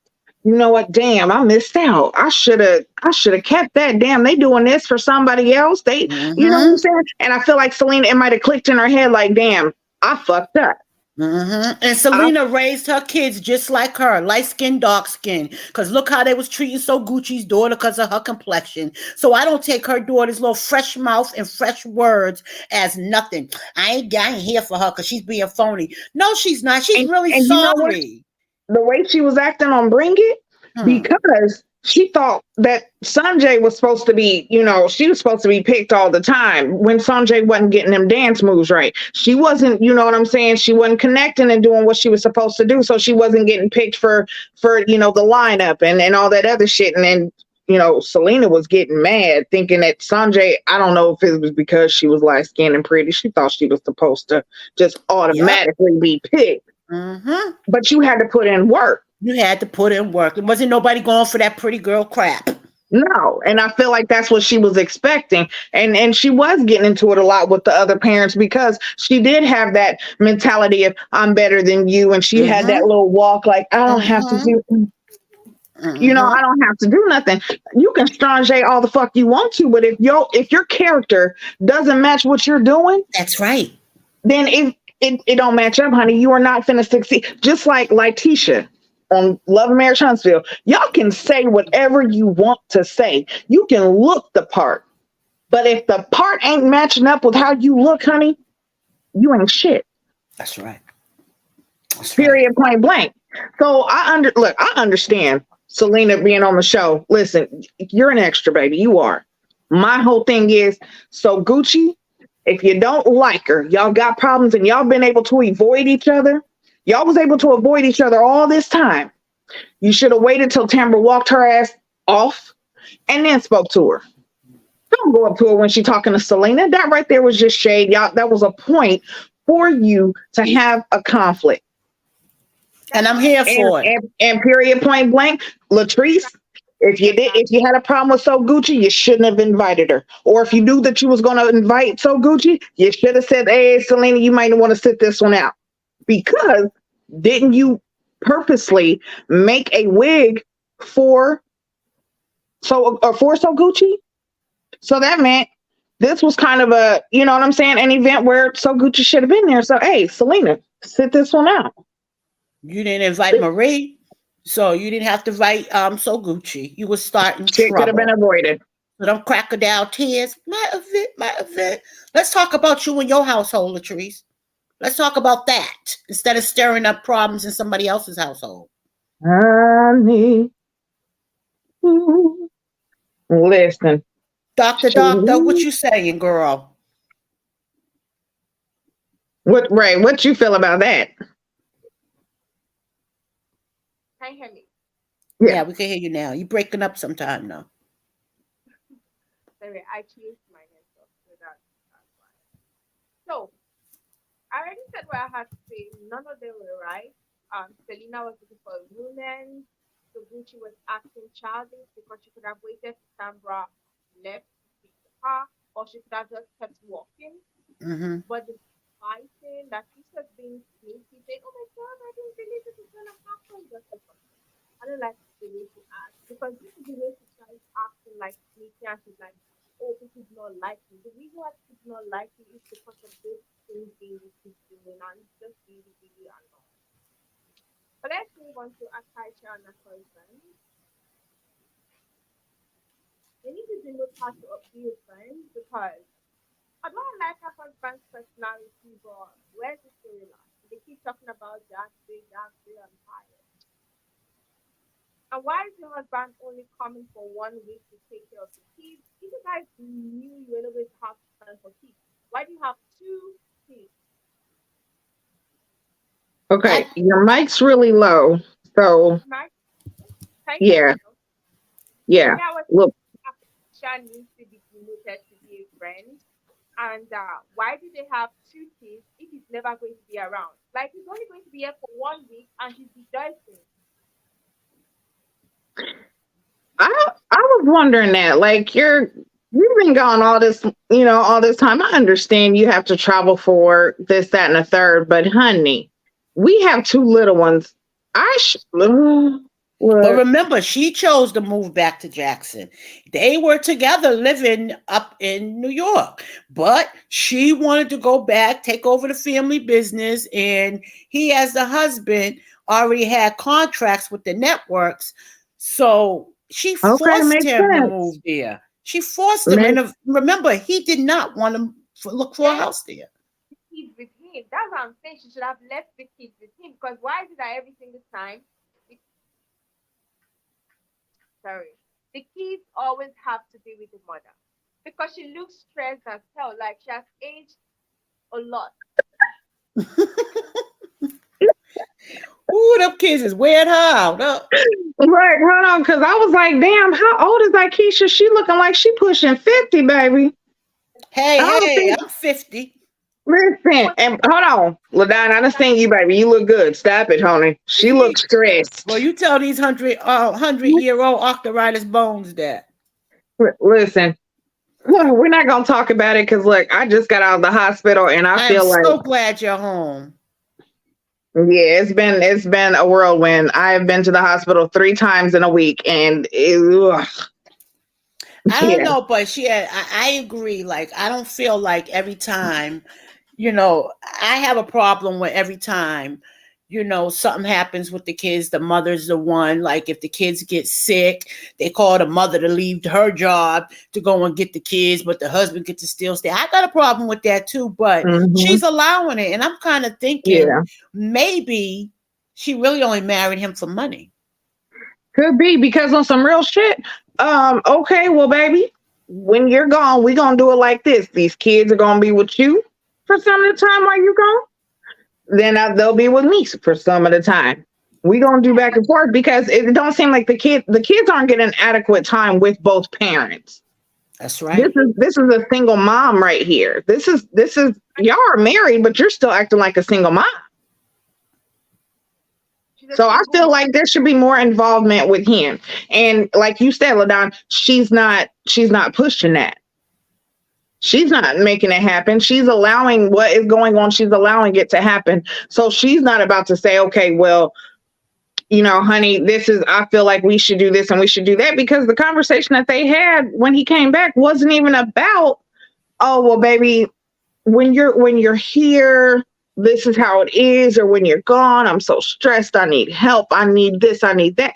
Speaker 2: you know what? Damn, I missed out. I should have kept that. Damn, they doing this for somebody else. They, you know what I'm
Speaker 3: Mm-hmm.
Speaker 2: saying? And I feel like Selena, it might have clicked in her head like, damn, I fucked up.
Speaker 3: And
Speaker 2: I,
Speaker 3: Selena raised her kids just like her, light skin, dark skin. Cause look how they was treating Soguchi's daughter because of her complexion. So I don't take her daughter's little fresh mouth and fresh words as nothing. I ain't here for her because she's being phony. No, she's not. She's really
Speaker 2: and you know what?
Speaker 3: sorry.
Speaker 2: The way she was acting on Bring It,
Speaker 3: Hmm.
Speaker 2: because she thought that Sanjay was supposed to be, she was supposed to be picked all the time when Sanjay wasn't getting them dance moves right. She wasn't, you know what I'm saying? She wasn't connecting and doing what she was supposed to do. So she wasn't getting picked for the lineup and all that other shit. And then, Selena was getting mad thinking that Sanjay, I don't know if it was because she was light skinned and pretty. She thought she was supposed to just
Speaker 3: Yep.
Speaker 2: automatically be picked,
Speaker 3: Hmm.
Speaker 2: but you had to put in work.
Speaker 3: You had to put in work. There wasn't nobody going for that pretty girl crap.
Speaker 2: No, and I feel like that's what she was expecting, and she was getting into it a lot with the other parents because she did have that mentality of I'm better than you, and she had that
Speaker 3: Hmm.
Speaker 2: little walk like I don't have to
Speaker 3: Hmm.
Speaker 2: do,
Speaker 3: Hmm.
Speaker 2: I don't have to do nothing. You can strange all the fuck you want to, but if your character doesn't match what you're doing,
Speaker 3: That's right.
Speaker 2: then it don't match up, honey. You are not finna succeed. Just like Lateshia on Love and Marriage Huntsville, y'all can say whatever you want to say. You can look the part, but if the part ain't matching up with how you look, honey, you ain't shit.
Speaker 3: That's right. That's right.
Speaker 2: Period. Point blank. So I understand Selena being on the show. Listen, you're an extra, baby. You are. My whole thing is so Gucci. If you don't like her, y'all got problems and y'all been able to avoid each other. Y'all was able to avoid each other all this time. You should have waited till Tamara walked her ass off and then spoke to her. Don't go up to her when she talking to Selena. That right there was just shade. Y'all, that was a point for you to have a conflict.
Speaker 3: And
Speaker 1: That's
Speaker 3: I'm
Speaker 1: what
Speaker 3: here
Speaker 2: And
Speaker 3: for it.
Speaker 2: and, and period point blank, Latrice, if you had a problem with So Gucci, you shouldn't have invited her. Or if you knew that you was gonna invite So Gucci, you should have said, "Hey, Selena, you might want to sit this one out." Because didn't you purposely make a wig for for So Gucci? So that meant this was kind of a, you know what I'm saying, an event where So Gucci should have been there. So hey, Selena, sit this one out.
Speaker 3: You didn't invite Marie, so you didn't have to invite Soguchi. You was starting
Speaker 2: Shit could have been
Speaker 3: trouble.
Speaker 2: avoided.
Speaker 3: So them crocodile tears. My event, my event. Let's talk about you and your household, Latrice. Let's talk about that instead of stirring up problems in somebody else's household.
Speaker 2: Honey, ooh. Listen,
Speaker 3: Doctor, what you saying, girl?
Speaker 2: what Ray? What you feel about that?
Speaker 1: can you hear me?
Speaker 2: Yeah.
Speaker 3: Yeah, we can hear you now. You breaking up sometime now.
Speaker 1: Sorry, I changed my network, so that's why. So I already said what I had to say. None of them were right. Selena was looking for a woman. So Gucci was acting childish because she could have waited till Tambra left to speak to her, or she could have just kept walking.
Speaker 3: Mm-hmm.
Speaker 1: But the fighting that she's just being sneaky, saying, "Oh my God, I didn't believe this was gonna happen," just because I don't like the way she acts because this is the way she starts acting like sneaky and she's like, "Oh, people do not like me." The reason why people do not like you is because of this thing you keep doing and it's just really, really annoying. But let's move on to Aikisha and her husband. They need to know how to be with friends because I don't like her husband's personality, but where's the storyline? They keep talking about Jack Day, I'm tired. And why is your husband only coming for 1 week to take care of the kids? If you guys knew you were always have time for kids, why do you have two kids?
Speaker 3: I
Speaker 2: Okay, your mic's really low. So
Speaker 1: Right? Can you hear
Speaker 2: yeah,
Speaker 1: me now?
Speaker 2: yeah.
Speaker 1: Yeah, I was
Speaker 2: Look,
Speaker 1: Aisha needs to be promoted to be a friend. And why do they have two kids if he's never going to be around? Like he's only going to be here for 1 week and she's rejoicing.
Speaker 2: I was wondering that. Like you've been gone all this time. I understand you have to travel for this, that, and the third, but honey, we have two little ones. I sh- ugh.
Speaker 3: But
Speaker 2: Look,
Speaker 3: remember, she chose to move back to Jackson. They were together living up in New York, but she wanted to go back, take over the family business. And he, as the husband, already had contracts with the networks. So she
Speaker 2: okay,
Speaker 3: forced
Speaker 2: makes
Speaker 3: him to
Speaker 2: sense.
Speaker 3: move there. She forced him.
Speaker 2: Make,
Speaker 3: And remember, he did not want to look for a
Speaker 1: Yes,
Speaker 3: house there.
Speaker 1: the kids with him. That's what I'm saying. She should have left the kids with him because why is it that every single time, the, sorry, the kids always have to be with the mother because she looks stressed as hell. Like she has aged a lot.
Speaker 3: Ooh, them kids is wearing her out.
Speaker 2: right, hold on, because I was like, damn, how old is Aikisha? She looking like she pushing 50, baby. I
Speaker 3: Hey,
Speaker 2: don't
Speaker 3: hey,
Speaker 2: think.
Speaker 3: I'm 50.
Speaker 2: Listen,
Speaker 1: What
Speaker 2: and hold on, LaDon, I done seen you, baby. You look good. Stop it, honey. She looks
Speaker 3: Well,
Speaker 2: stressed.
Speaker 3: you tell these 100-year-old arthritis bones that.
Speaker 2: Listen, we're not gonna talk about it because look, I just got out of the hospital and I
Speaker 3: I am
Speaker 2: feel like,
Speaker 3: so glad you're home.
Speaker 2: yeah, it's been a whirlwind. I have been to the hospital 3 times in a week, and ugh,
Speaker 3: I don't
Speaker 2: yeah.
Speaker 3: know, but I agree. Like, I don't feel like every time, I have a problem with every time, something happens with the kids, the mother's the one. Like, if the kids get sick, they call the mother to leave her job to go and get the kids, but the husband gets to still stay. I got a problem with that too, but
Speaker 2: Hmm.
Speaker 3: she's allowing it. And I'm kind of thinking
Speaker 2: Yeah,
Speaker 3: maybe she really only married him for money.
Speaker 2: could be because on some real shit. Okay, well, baby, when you're gone, we gonna do it like this. These kids are gonna be with you for some of the time while you gone. Then they'll be with me for some of the time. We gonna do back and forth because it don't seem like the kids aren't getting adequate time with both parents.
Speaker 3: That's
Speaker 2: This
Speaker 3: right.
Speaker 2: is this is a single mom right here. This is y'all are married, but you're still acting like a single mom.
Speaker 1: she's a
Speaker 2: So I
Speaker 1: single
Speaker 2: feel
Speaker 1: mom.
Speaker 2: like there should be more involvement with him. And like you said, Ladon, she's not pushing that. She's not making it happen. She's allowing what is going on. She's allowing it to happen. So she's not about to say, okay, well, honey, I feel like we should do this and we should do that because the conversation that they had when he came back wasn't even about, oh, well, baby, when you're here, this is how it is, or when you're gone, I'm so stressed. I need help. I need this. I need that.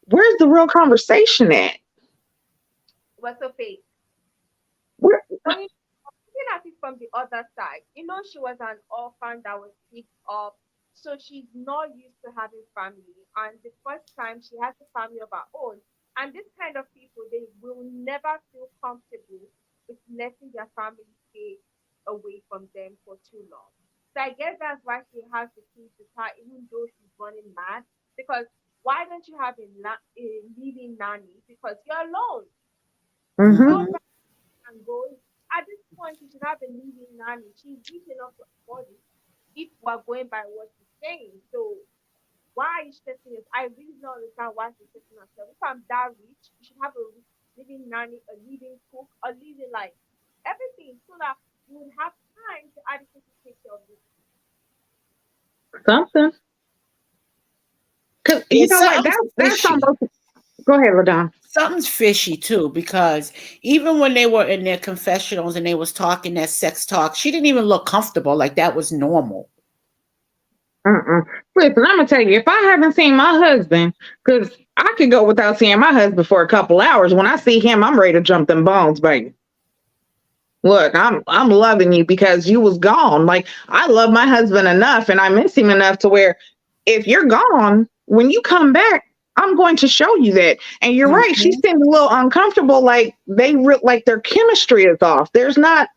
Speaker 2: Where's the real conversation at?
Speaker 1: What's her face?
Speaker 2: Where,
Speaker 1: But looking at it from the other side, she was an orphan that was picked up. So she's not used to having family. And the first time she has a family of her own. And this kind of people, they will never feel comfortable with letting their family stay away from them for too long. So I guess that's why she has the kids with her, even though she's running mad. Because why don't you have a living nanny? Because you're alone. You
Speaker 2: mm-hmm.
Speaker 1: go
Speaker 3: Hmm.
Speaker 1: and goes. At this point, you should have a living nanny. She's rich enough to afford it if we're going by what she's saying. So why are you stressing this? I really don't understand why she's stressing herself. If I'm that rich, you should have a living nanny, a living cook, a living like everything so that you would have time to adequately take care of this.
Speaker 2: Something. Because you
Speaker 3: It's
Speaker 2: know what?
Speaker 3: something
Speaker 2: That's
Speaker 3: fishy.
Speaker 2: almost. Go ahead, Ladon.
Speaker 3: Something's fishy too, because even when they were in their confessionals and they was talking that sex talk, she didn't even look comfortable, like that was normal.
Speaker 2: Mm-mm. Listen, I'm gonna tell you, if I haven't seen my husband, because I could go without seeing my husband for a couple hours. When I see him, I'm ready to jump them bones, baby. Look, I'm loving you because you was gone. Like I love my husband enough, and I miss him enough to where if you're gone, when you come back, I'm going to show you that. And you're right, she
Speaker 3: Hmm.
Speaker 2: seemed a little uncomfortable, like like their chemistry is off. There's not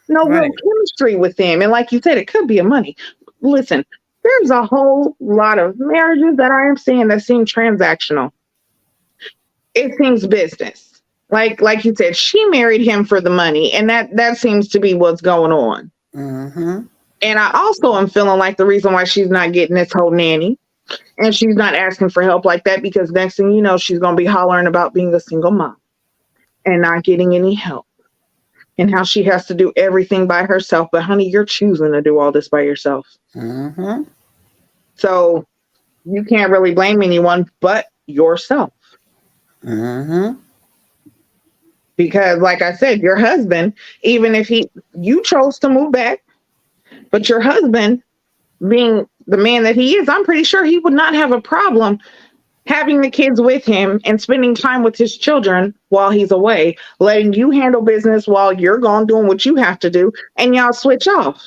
Speaker 2: no real
Speaker 3: Right.
Speaker 2: chemistry with them, and like you said, it could be a money. Listen, there's a whole lot of marriages that I am seeing that seem transactional. It seems business. Like you said, she married him for the money, and that seems to be what's going on.
Speaker 3: Hmm.
Speaker 2: And I also am feeling like the reason why she's not getting this whole nanny and she's not asking for help like that because next thing you know, she's gonna be hollering about being a single mom and not getting any help and how she has to do everything by herself. But honey, you're choosing to do all this by yourself.
Speaker 3: Hmm.
Speaker 2: So you can't really blame anyone but yourself.
Speaker 3: Mm-hmm.
Speaker 2: Because like I said, your husband, even if you chose to move back, but your husband being the man that he is, I'm pretty sure he would not have a problem having the kids with him and spending time with his children while he's away, letting you handle business while you're gone doing what you have to do, and y'all switch off.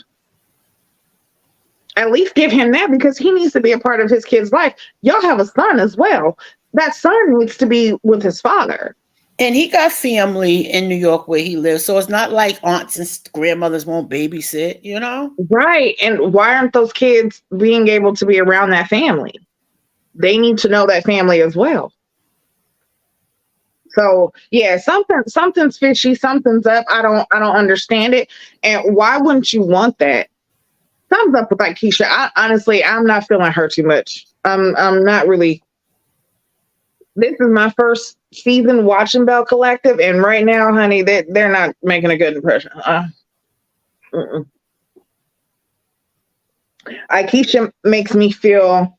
Speaker 2: At least give him that because he needs to be a part of his kid's life. Y'all have a son as well. That son needs to be with his father.
Speaker 3: And he got family in New York where he lives, so it's not like aunts and grandmothers won't babysit, you know?
Speaker 2: Right. And why aren't those kids being able to be around that family? They need to know that family as well. So yeah, something's fishy, something's up. I don't understand it. And why wouldn't you want that? Thumbs up with Aikisha. Honestly, I'm not feeling her too much. I'm not really. This is my first season watching Belle Collective, and right now, honey, they're not making a good impression. Mm-mm. Aikisha makes me feel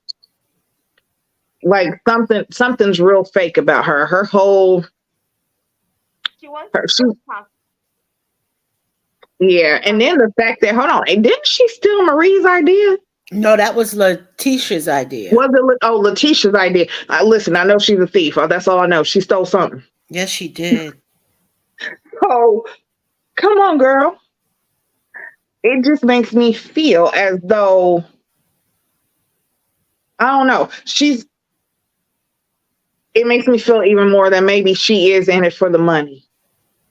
Speaker 2: like something's real fake about her. Her whole
Speaker 1: She wants
Speaker 2: her
Speaker 1: to
Speaker 2: she
Speaker 1: go past.
Speaker 2: yeah, and then the fact that hold on, and didn't she steal Marie's idea?
Speaker 3: No, that was Letitia's idea.
Speaker 2: Was it Letitia's idea? Listen, I know she's a thief. Oh, that's all I know. She stole something.
Speaker 3: Yes, she did.
Speaker 2: Oh, come on, girl. It just makes me feel as though I don't know. It makes me feel even more that maybe she is in it for the money.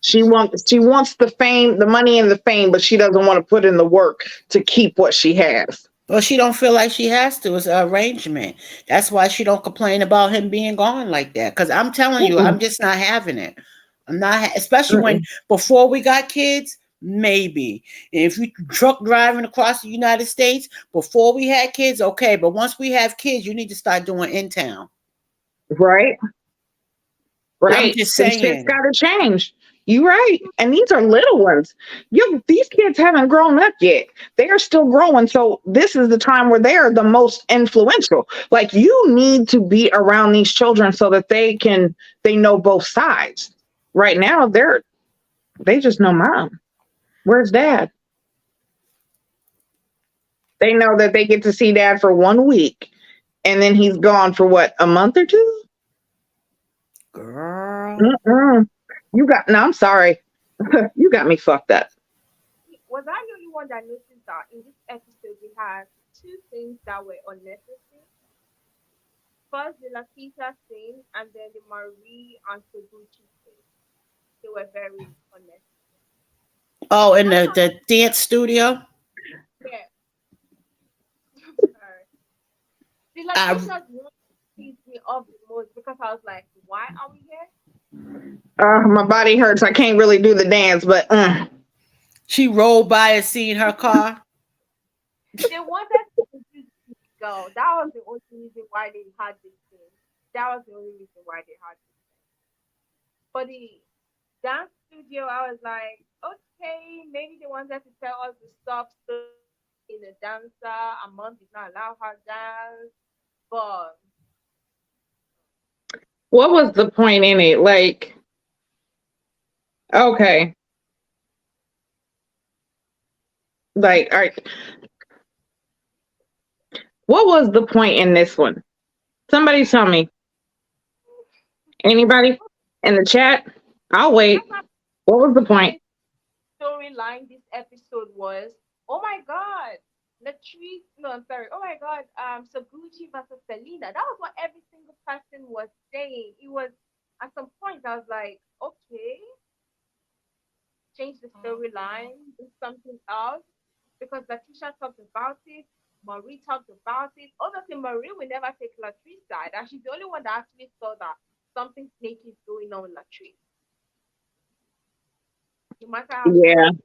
Speaker 2: She wants the fame, the money and the fame, but she doesn't want to put in the work to keep what she has.
Speaker 3: Well, she don't feel like she has to. It's an arrangement. That's why she don't complain about him being gone like that. Because I'm telling you, I'm
Speaker 2: Mm-mm,
Speaker 3: just not having it. I'm not, especially when
Speaker 2: mm-mm.
Speaker 3: before we got kids, maybe. And if you truck driving across the United States before we had kids, okay. But once we have kids, you need to start doing in town.
Speaker 2: Right,
Speaker 3: I'm
Speaker 2: right.
Speaker 3: just
Speaker 2: Some shit's
Speaker 3: saying.
Speaker 2: got to change. You right. And these are little ones. These kids haven't grown up yet. They are still growing. So this is the time where they are the most influential. Like you need to be around these children so that they know both sides. Right now, they just know mom. Where's dad? They know that they get to see dad for 1 week and then he's gone for what, a month or two?
Speaker 3: Girl.
Speaker 2: Mm-mm. No, I'm sorry. You got me fucked up.
Speaker 1: Was I the only one that noticed that in this episode we had two things that were unnecessary? First, the Lateshia scene, and then the Marie and Sogucci scene. They were very unnecessary.
Speaker 3: Oh, in
Speaker 1: First one,
Speaker 3: the dance studio.
Speaker 1: yeah, sorry. The
Speaker 3: I
Speaker 1: Lateshia's one pissed me off the most because I was like, why are we here?
Speaker 2: My body hurts. I can't really do the dance, but
Speaker 3: She rolled by and seen her car.
Speaker 1: They wanted to introduce this girl. That was the only reason why they had this thing. That was the only reason why they had this thing. For the dance studio, I was like, okay, maybe they wanted to tell us the stuff in a dancer. A mom did not allow her dance. But
Speaker 2: what was the point in it? Like, okay, like, all right, what was the point in this one? Somebody tell me. Anybody in the chat? I'll wait.
Speaker 1: that's not
Speaker 2: What was the point?
Speaker 1: main storyline this episode was, oh my god, Latrice, no, I'm sorry. Oh my god, Sogucci versus Selena. That was what every single person was saying. It was at some point I was like, okay, change the storyline, do something else. Because Latricia talked about it, Marie talked about it. Obviously, Marie will never take Latrice's side, and she's the only one that actually saw that something snaky is going on with Latrice. No matter how she
Speaker 2: Yeah,
Speaker 1: wants.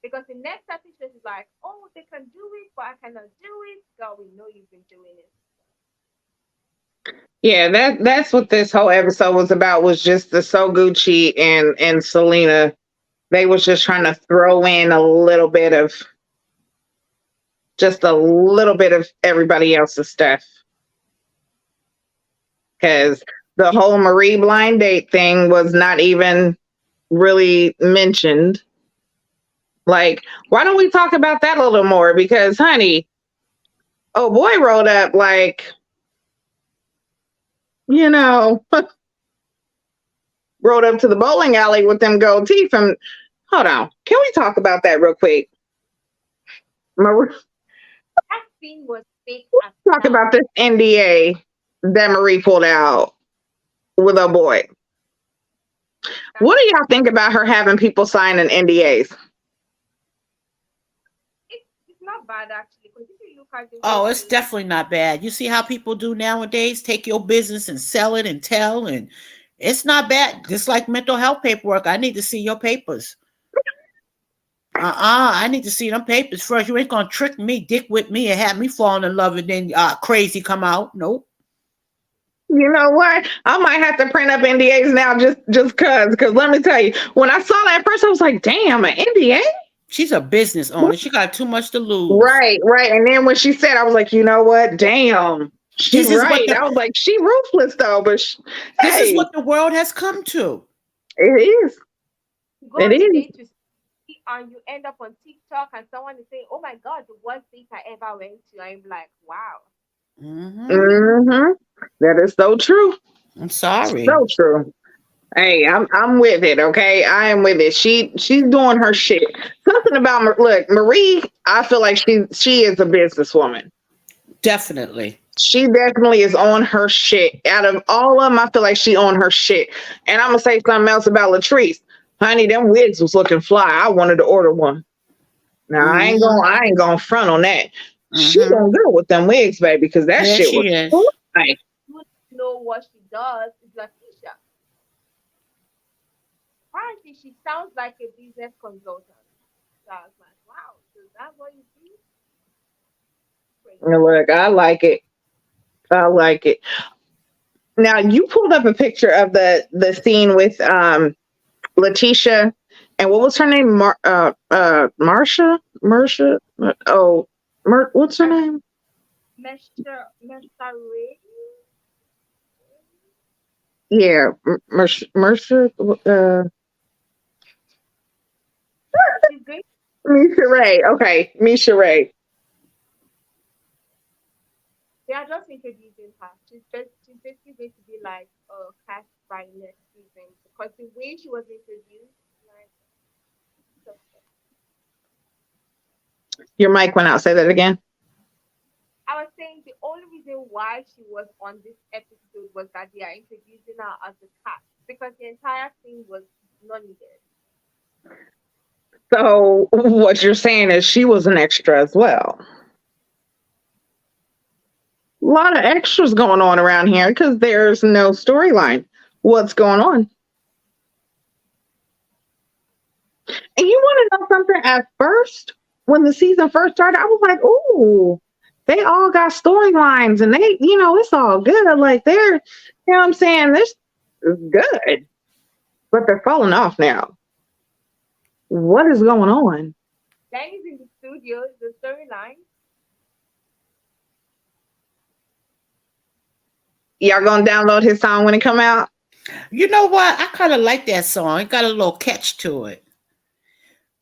Speaker 1: Because the next episode is like, oh, they can do it, but I cannot do it. Girl, we know you've been doing it.
Speaker 2: yeah. That's what this whole episode was about. Was just the So Gucci and Selena. They was just trying to throw in just a little bit of everybody else's stuff. because the whole Marie blind date thing was not even really mentioned. Like, why don't we talk about that a little more? Because, honey, oh boy rolled up like, you know, rode up to the bowling alley with them gold teeth. And hold on, can we talk about that real quick? Marie,
Speaker 1: That scene was fake as
Speaker 2: talk
Speaker 1: hell.
Speaker 2: about this NDA that Marie pulled out with a boy. What do y'all think about her having people signing NDAs?
Speaker 1: It's not bad actually, because if you look at the
Speaker 3: Oh,
Speaker 1: way
Speaker 3: it's definitely not bad. You see how people do nowadays? Take your business and sell it and tell, and it's not bad. Just like mental health paperwork. I need to see your papers. I need to see them papers first. You ain't gonna trick me, dick with me, and have me falling in love and then crazy come out. Nope.
Speaker 2: You know what? I might have to print up NDAs now just cause let me tell you, when I saw that first, I was like, damn, an NDA?
Speaker 3: She's a business owner. She got too much to lose.
Speaker 2: Right. And then when she said, I was like, you know what? Damn. She
Speaker 3: This is what
Speaker 2: right. I was like, she ruthless though, but
Speaker 3: this is
Speaker 2: hey,
Speaker 3: what the world has come to.
Speaker 2: it is.
Speaker 1: you go
Speaker 2: It
Speaker 1: on the
Speaker 2: is.
Speaker 1: date to see and you end up on TikTok and someone is saying, "Oh my God, the worst date I ever went to," I'm like, wow.
Speaker 2: Mm-hmm. That is so true.
Speaker 3: I'm sorry.
Speaker 2: So true. Hey, I'm with it. Okay, I am with it. She's doing her shit. Something about look, Marie. I feel like she is a businesswoman.
Speaker 3: Definitely.
Speaker 2: She definitely is on her shit. Out of all of them, I feel like she on her shit. And I'm gonna say something else about Latrice. Honey, them wigs was looking fly. I wanted to order one. Now I ain't gonna front on that. She gonna go with them wigs, baby, because that
Speaker 3: Yeah,
Speaker 2: shit
Speaker 3: she
Speaker 2: was
Speaker 3: is.
Speaker 2: fly.
Speaker 1: You know what she does is Lateshia. Apparently, she sounds like a business consultant. So I was like, wow, so that's what you do? Crazy.
Speaker 2: Look, I like it. I like it. Now you pulled up a picture of the scene with Lateshia and what was her name? Marsha? Marsha? Oh, what's her name?
Speaker 1: Mr. Ray,
Speaker 2: Yeah, Mercer.
Speaker 1: she's going.
Speaker 2: Misha Ray. Okay, Misha Ray.
Speaker 1: They are just introducing her. She's basically going to be like cast by next season because the way she was introduced, like, so
Speaker 2: Your mic went out. Say that again.
Speaker 1: I was saying the only reason why she was on this episode was that they are introducing her as a cast because the entire thing was not needed.
Speaker 2: So what you're saying is she was an extra as well. A lot of extras going on around here because there's no storyline. What's going on? And you want to know something? At first, when the season first started, I was like, "Ooh, they all got storylines, and they, it's all good. Like they're, what I'm saying, this is good, but they're falling off now. What is going on?
Speaker 1: Then is in the studio, the storyline.
Speaker 2: Y'all gonna download his song when it come out?
Speaker 3: You know what? I kind of like that song. It got a little catch to it.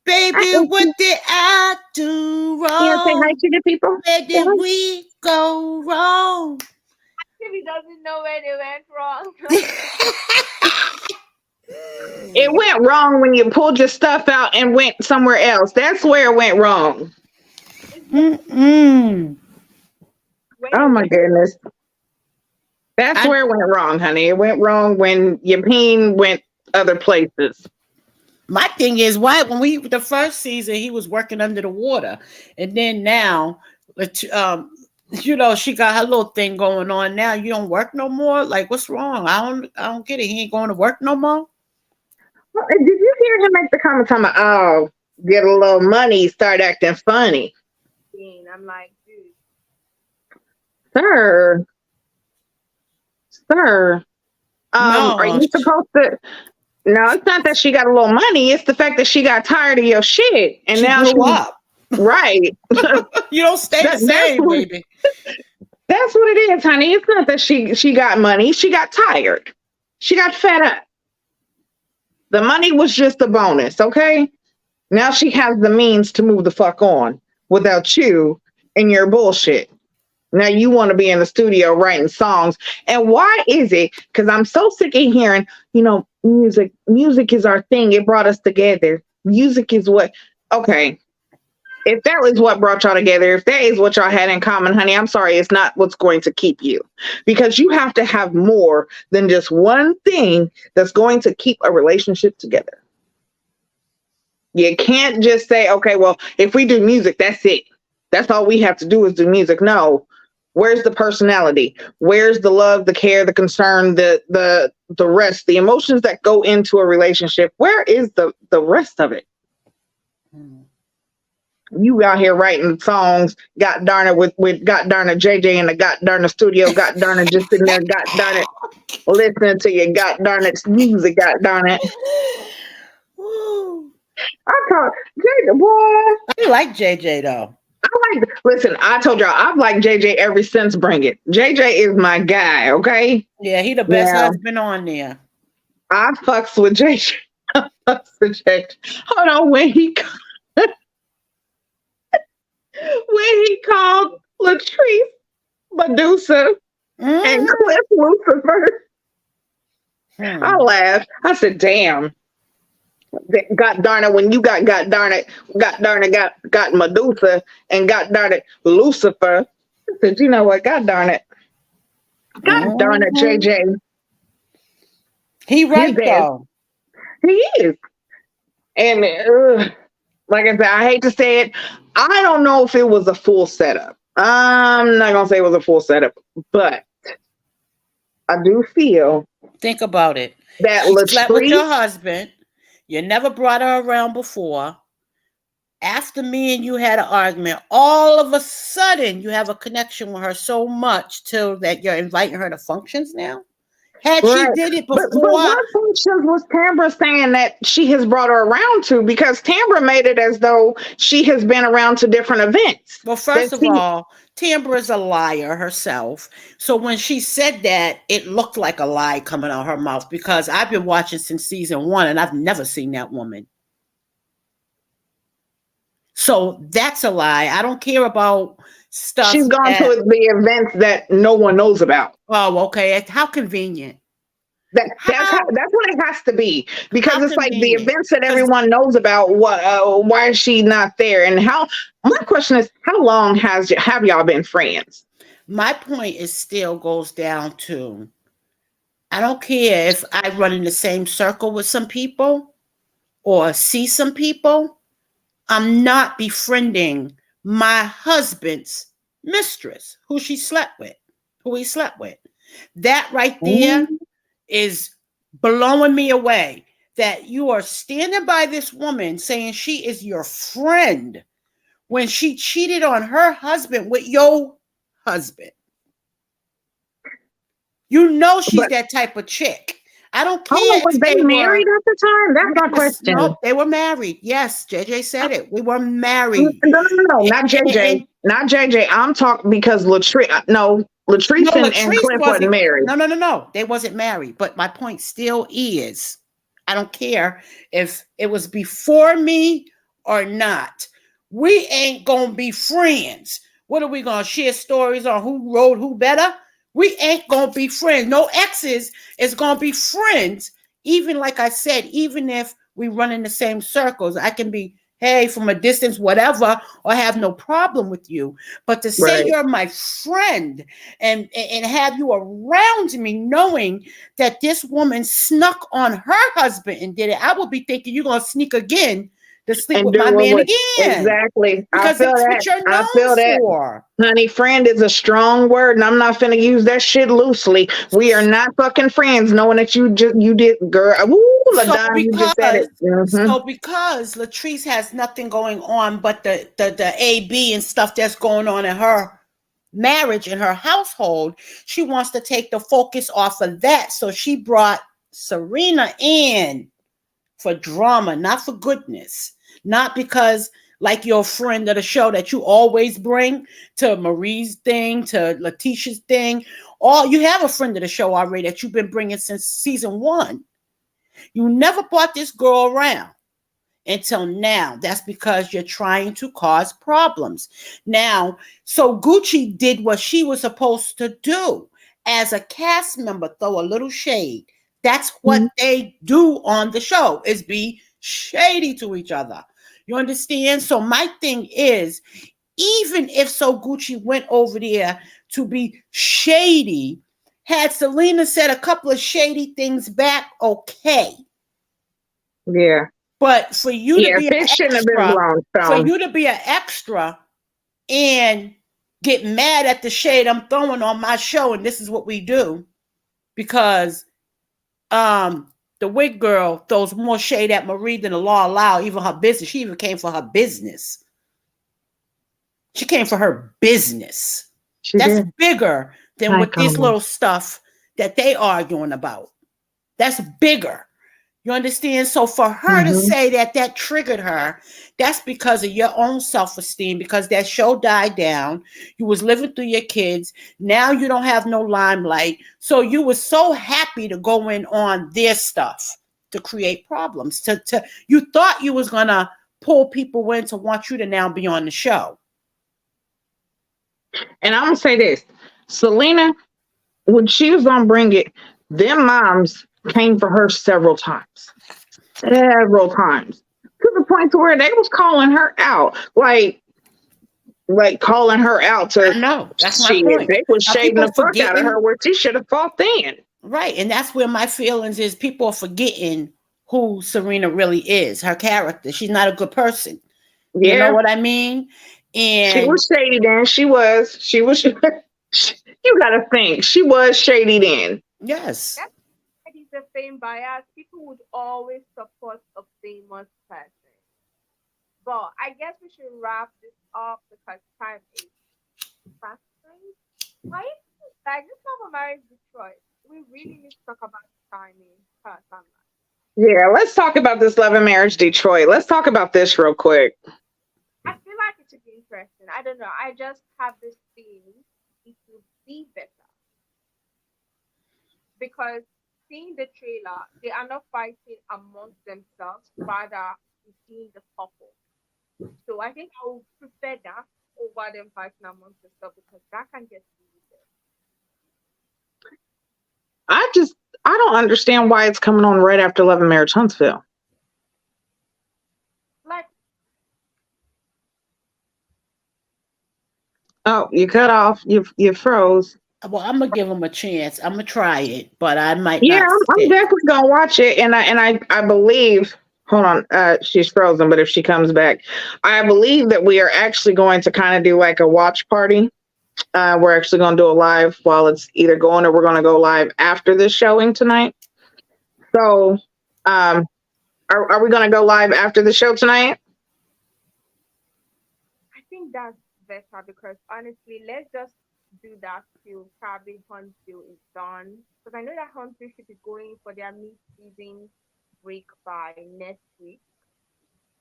Speaker 3: Baby, what did I do
Speaker 2: Yeah, say hi
Speaker 3: wrong?
Speaker 2: to the people.
Speaker 3: Where did we go wrong?
Speaker 1: He doesn't know where they went wrong.
Speaker 2: It went wrong when you pulled your stuff out and went somewhere else. That's where it went wrong. Oh my goodness. That's where it went wrong, honey. It went wrong when your peen went other places.
Speaker 3: My thing is, why when the first season he was working under the water, and then now, she got her little thing going on. Now you don't work no more. Like, what's wrong? I don't get it. He ain't going to work no more.
Speaker 2: Well, did you hear him make the comment talking about, oh, get a little money, start acting funny?
Speaker 1: I'm like, dude.
Speaker 2: Sir.
Speaker 3: No.
Speaker 2: Are you supposed to? No, it's not that she got a little money. It's the fact that she got tired of your shit, and
Speaker 3: she
Speaker 2: now
Speaker 3: grew up.
Speaker 2: Right.
Speaker 3: You don't stay the same, baby.
Speaker 2: That's what it is, honey. It's not that she got money. She got tired. She got fed up. The money was just a bonus, okay? Now she has the means to move the fuck on without you and your bullshit. Now you want to be in the studio writing songs. And why is it? Because I'm so sick of hearing, music. Music is our thing. It brought us together. Music is what, okay. If that was what brought y'all together, if that is what y'all had in common, honey, I'm sorry, it's not what's going to keep you. Because you have to have more than just one thing that's going to keep a relationship together. You can't just say, okay, well, if we do music, that's it. That's all we have to do is do music. No. Where's the personality? Where's the love, the care, the concern, the rest, the emotions that go into a relationship? Where is the rest of it? You out here writing songs, god darn it, with god darn it JJ in the god darn it studio, god darn it just sitting there, god darn it, listening to your god darn it music, god darn it. I thought JJ, boy.
Speaker 3: I like JJ though.
Speaker 2: Listen, I told y'all I've liked JJ ever since Bring It. JJ is my guy, okay?
Speaker 3: Yeah, he the best husband on there.
Speaker 2: I fucks with JJ. I fucks with JJ. Hold on, when he called Latrice Medusa and Cliff Lucifer, I laughed. I said, damn. God darn it, when you got Medusa and God darn it, Lucifer. I said, you know what? God darn it. God darn it, JJ.
Speaker 3: He right though.
Speaker 2: He is. And like I said, I hate to say it. I don't know if it was a full setup. I'm not going to say it was a full setup, but I do feel.
Speaker 3: Think about it.
Speaker 2: That
Speaker 3: she slept with your husband. You never brought her around before. After me and you had an argument, all of a sudden you have a connection with her so much till that you're inviting her to functions now. Had she did it before.
Speaker 2: But what functions was Tambra saying that she has brought her around to? Because Tambra made it as though she has been around to different events.
Speaker 3: Well, first of all, Tambra is a liar herself. So when she said that, it looked like a lie coming out of her mouth because I've been watching since season 1 and I've never seen that woman. So that's a lie. I don't care about stuff.
Speaker 2: She's gone to the events that no one knows about.
Speaker 3: Oh, okay. How convenient.
Speaker 2: That's what it has to be, because it's like the events that everyone knows about. Why is she not there? And my question is, how long have y'all been friends?
Speaker 3: My point is still goes down to, I don't care if I run in the same circle with some people or see some people. I'm not befriending my husband's mistress, who he slept with. That right there is blowing me away, that you are standing by this woman saying she is your friend when she cheated on her husband with your husband. You know she's that type of chick. I don't care.
Speaker 2: Was they married at the time? That's my question.
Speaker 3: No, they were married. Yes, JJ said it. We were married.
Speaker 2: No, not JJ. Not JJ. I'm talking because Latrice. No, Latrice and Cliff wasn't married.
Speaker 3: No. They wasn't married. But my point still is, I don't care if it was before me or not. We ain't gonna be friends. What are we gonna share stories on who rode who better? We ain't gonna be friends. No exes is gonna be friends. Even like I said, even if we run in the same circles, I can be, hey, from a distance, whatever, or have no problem with you. But to say you're my friend and have you around me knowing that this woman snuck on her husband and did it, I would be thinking you're gonna sneak again to sleep with my man again.
Speaker 2: Exactly.
Speaker 3: Because that's what you're known for.
Speaker 2: Honey, friend is a strong word, and I'm not finna use that shit loosely. We are not fucking friends, knowing that you did, girl. Ooh, LaDonna, you just said it.
Speaker 3: So because Latrice has nothing going on but the AB and stuff that's going on in her marriage and her household, she wants to take the focus off of that. So she brought Serena in for drama, not for goodness. Not because like your friend of the show that you always bring to Marie's thing, to Letitia's thing. All you have a friend of the show already that you've been bringing since season one. You never brought this girl around until now. That's because you're trying to cause problems. Now, so Gucci did what she was supposed to do as a cast member, throw a little shade. That's what
Speaker 2: Mhm.
Speaker 3: they do on the show, is be shady to each other. You understand? So my thing is, even if So Gucci went over there to be shady, had Selena said a couple of shady things back, okay.
Speaker 2: Yeah.
Speaker 3: But for you to
Speaker 2: Yeah.
Speaker 3: be an
Speaker 2: Fish shouldn't have been
Speaker 3: extra,
Speaker 2: blown.
Speaker 3: for
Speaker 2: So
Speaker 3: you to be an extra and get mad at the shade I'm throwing on my show, and this is what we do, because the wig girl throws more shade at Marie than the law allow, even her business. She even came for her business. She came for her business.
Speaker 2: she
Speaker 3: That's
Speaker 2: did.
Speaker 3: bigger than
Speaker 2: I
Speaker 3: with this
Speaker 2: come.
Speaker 3: little stuff that they arguing about. That's bigger. You understand? So for her to
Speaker 2: Mm-hmm.
Speaker 3: say that that triggered her, that's because of your own self-esteem, because that show died down. You was living through your kids. Now you don't have no limelight. So you were so happy to go in on their stuff to create problems. To you thought you was gonna pull people in to want you to now be on the show.
Speaker 2: And I'm gonna say this, Selena, when she was on Bring It, them moms came for her several times, to the point to where they was calling her out, like calling her out to
Speaker 3: I know. That's my
Speaker 2: shit.
Speaker 3: point.
Speaker 2: They was
Speaker 3: Now
Speaker 2: shading
Speaker 3: people
Speaker 2: the fuck out of her
Speaker 3: forgetting.
Speaker 2: where she should have fought then.
Speaker 3: Right. And that's where my feelings is, people are forgetting who Serena really is, her character. She's not a good person. You know
Speaker 2: Yeah,
Speaker 3: what I mean?
Speaker 2: she
Speaker 3: And
Speaker 2: was shady then. She was. You gotta think she was shady then.
Speaker 3: yes.
Speaker 1: That's why it is the same bias. People would always support a famous person. But I guess we should wrap this up because time is fast. Why like this of marriage Detroit? We really need to talk about the timing person.
Speaker 2: Yeah, let's talk about this Love and Marriage Detroit. Let's talk about this real quick.
Speaker 1: I feel like it should be interesting. I don't know. I just have this feeling it will be better because seeing the trailer, they are not fighting amongst themselves, rather seeing the couple. So I think I would prefer that over them fighting amongst themselves because that can get really good.
Speaker 2: I just I don't understand why it's coming on right after Love and Marriage Huntsville.
Speaker 1: Like
Speaker 2: Oh, you cut off. You froze.
Speaker 3: Well, I'm gonna give them a chance. I'm gonna try it, but I might
Speaker 2: Yeah,
Speaker 3: not
Speaker 2: I'm
Speaker 3: stick.
Speaker 2: definitely gonna watch it, and I believe. Hold on, she's frozen, but if she comes back, I believe that we are actually going to kind of do like a watch party. We're actually going to do a live while it's either going or we're going to go live after this showing tonight. So, um, are we going to go live after the show tonight?
Speaker 1: I think that's better because honestly, let's just do that till probably Huntsville is done. Because I know that Huntsville should be going for their mid-season break by next week.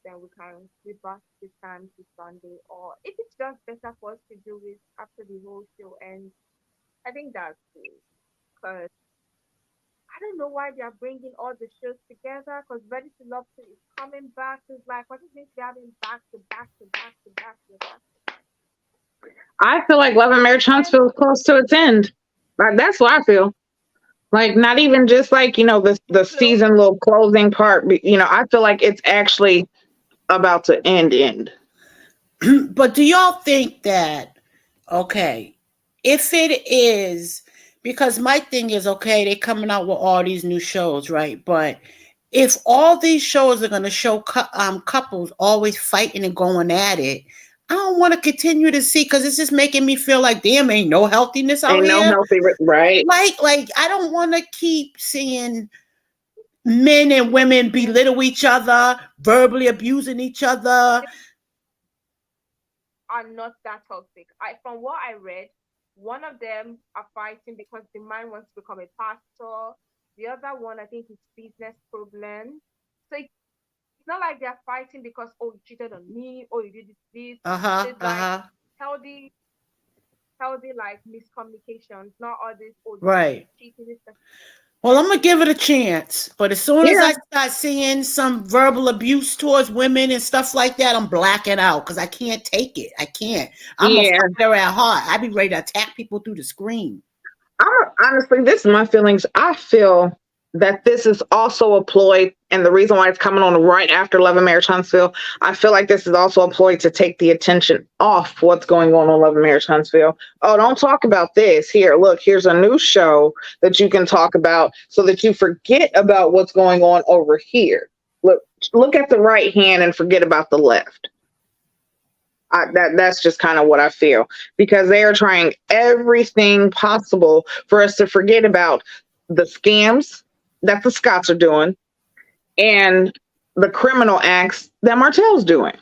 Speaker 1: Then we can revert the time to Sunday. Or if it's just better for us to do it after the whole show ends, I think that's good. Because I don't know why they are bringing all the shows together. Because Ready to Love 2 is coming back. It's like, what is this? They're having back to back to back to back to back.
Speaker 2: I feel like Love and Marriage Huntsville is close to its end. That's what I feel. Like not even just like the
Speaker 1: So
Speaker 2: season little closing part. But, I feel like it's actually about to end.
Speaker 3: But do y'all think that, okay, if it is, because my thing is, okay, they coming out with all these new shows, right? But if all these shows are going to show couples always fighting and going at it, I don't want to continue to see, because it's just making me feel like, damn, ain't no healthiness out
Speaker 2: Ain't no
Speaker 3: here.
Speaker 2: healthy, right?
Speaker 3: Like I don't want to keep seeing men and women belittle each other, verbally abusing each other.
Speaker 1: are not that toxic. From what I read, one of them are fighting because the man wants to become a pastor. The other one, I think, is business problem. So it's not like they're fighting because, oh, you cheated on me, oh, you did this.
Speaker 3: Uh-huh.
Speaker 1: It's like
Speaker 3: Uh-huh.
Speaker 1: healthy, healthy like miscommunications, not all this, oh, this person
Speaker 3: Right.
Speaker 1: is cheating, this person
Speaker 3: Well, I'm gonna give it a chance, but as soon as
Speaker 2: Yeah,
Speaker 3: I start seeing some verbal abuse towards women and stuff like that, I'm blacking out because I can't take it. I can't. I'm a
Speaker 2: yeah.
Speaker 3: fighter at heart. I be ready to attack people through the screen.
Speaker 2: Honestly, this is my feelings. I feel that this is also a ploy, and the reason why it's coming on right after Love and Marriage Huntsville, I feel like this is also a ploy to take the attention off what's going on Love and Marriage Huntsville. Oh, don't talk about this. Here, look, here's a new show that you can talk about so that you forget about what's going on over here. Look at the right hand and forget about the left. That's just kind of what I feel because they are trying everything possible for us to forget about the scams that the Scots are doing and the criminal acts that Martell's doing.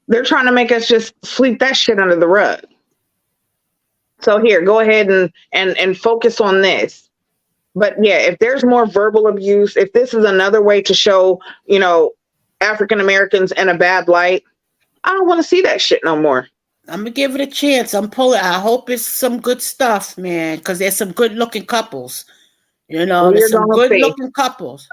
Speaker 2: They're trying to make us just sweep that shit under the rug. So here, go ahead and focus on this. But yeah, if there's more verbal abuse, if this is another way to show, you know, African Americans in a bad light, I don't want to see that shit no more.
Speaker 3: I'm gonna give it a chance. I'm pulling. I hope it's some good stuff, man, because there's some good looking couples. You know, there's
Speaker 2: We're
Speaker 3: some
Speaker 2: gonna
Speaker 3: good
Speaker 2: see.
Speaker 3: looking couples.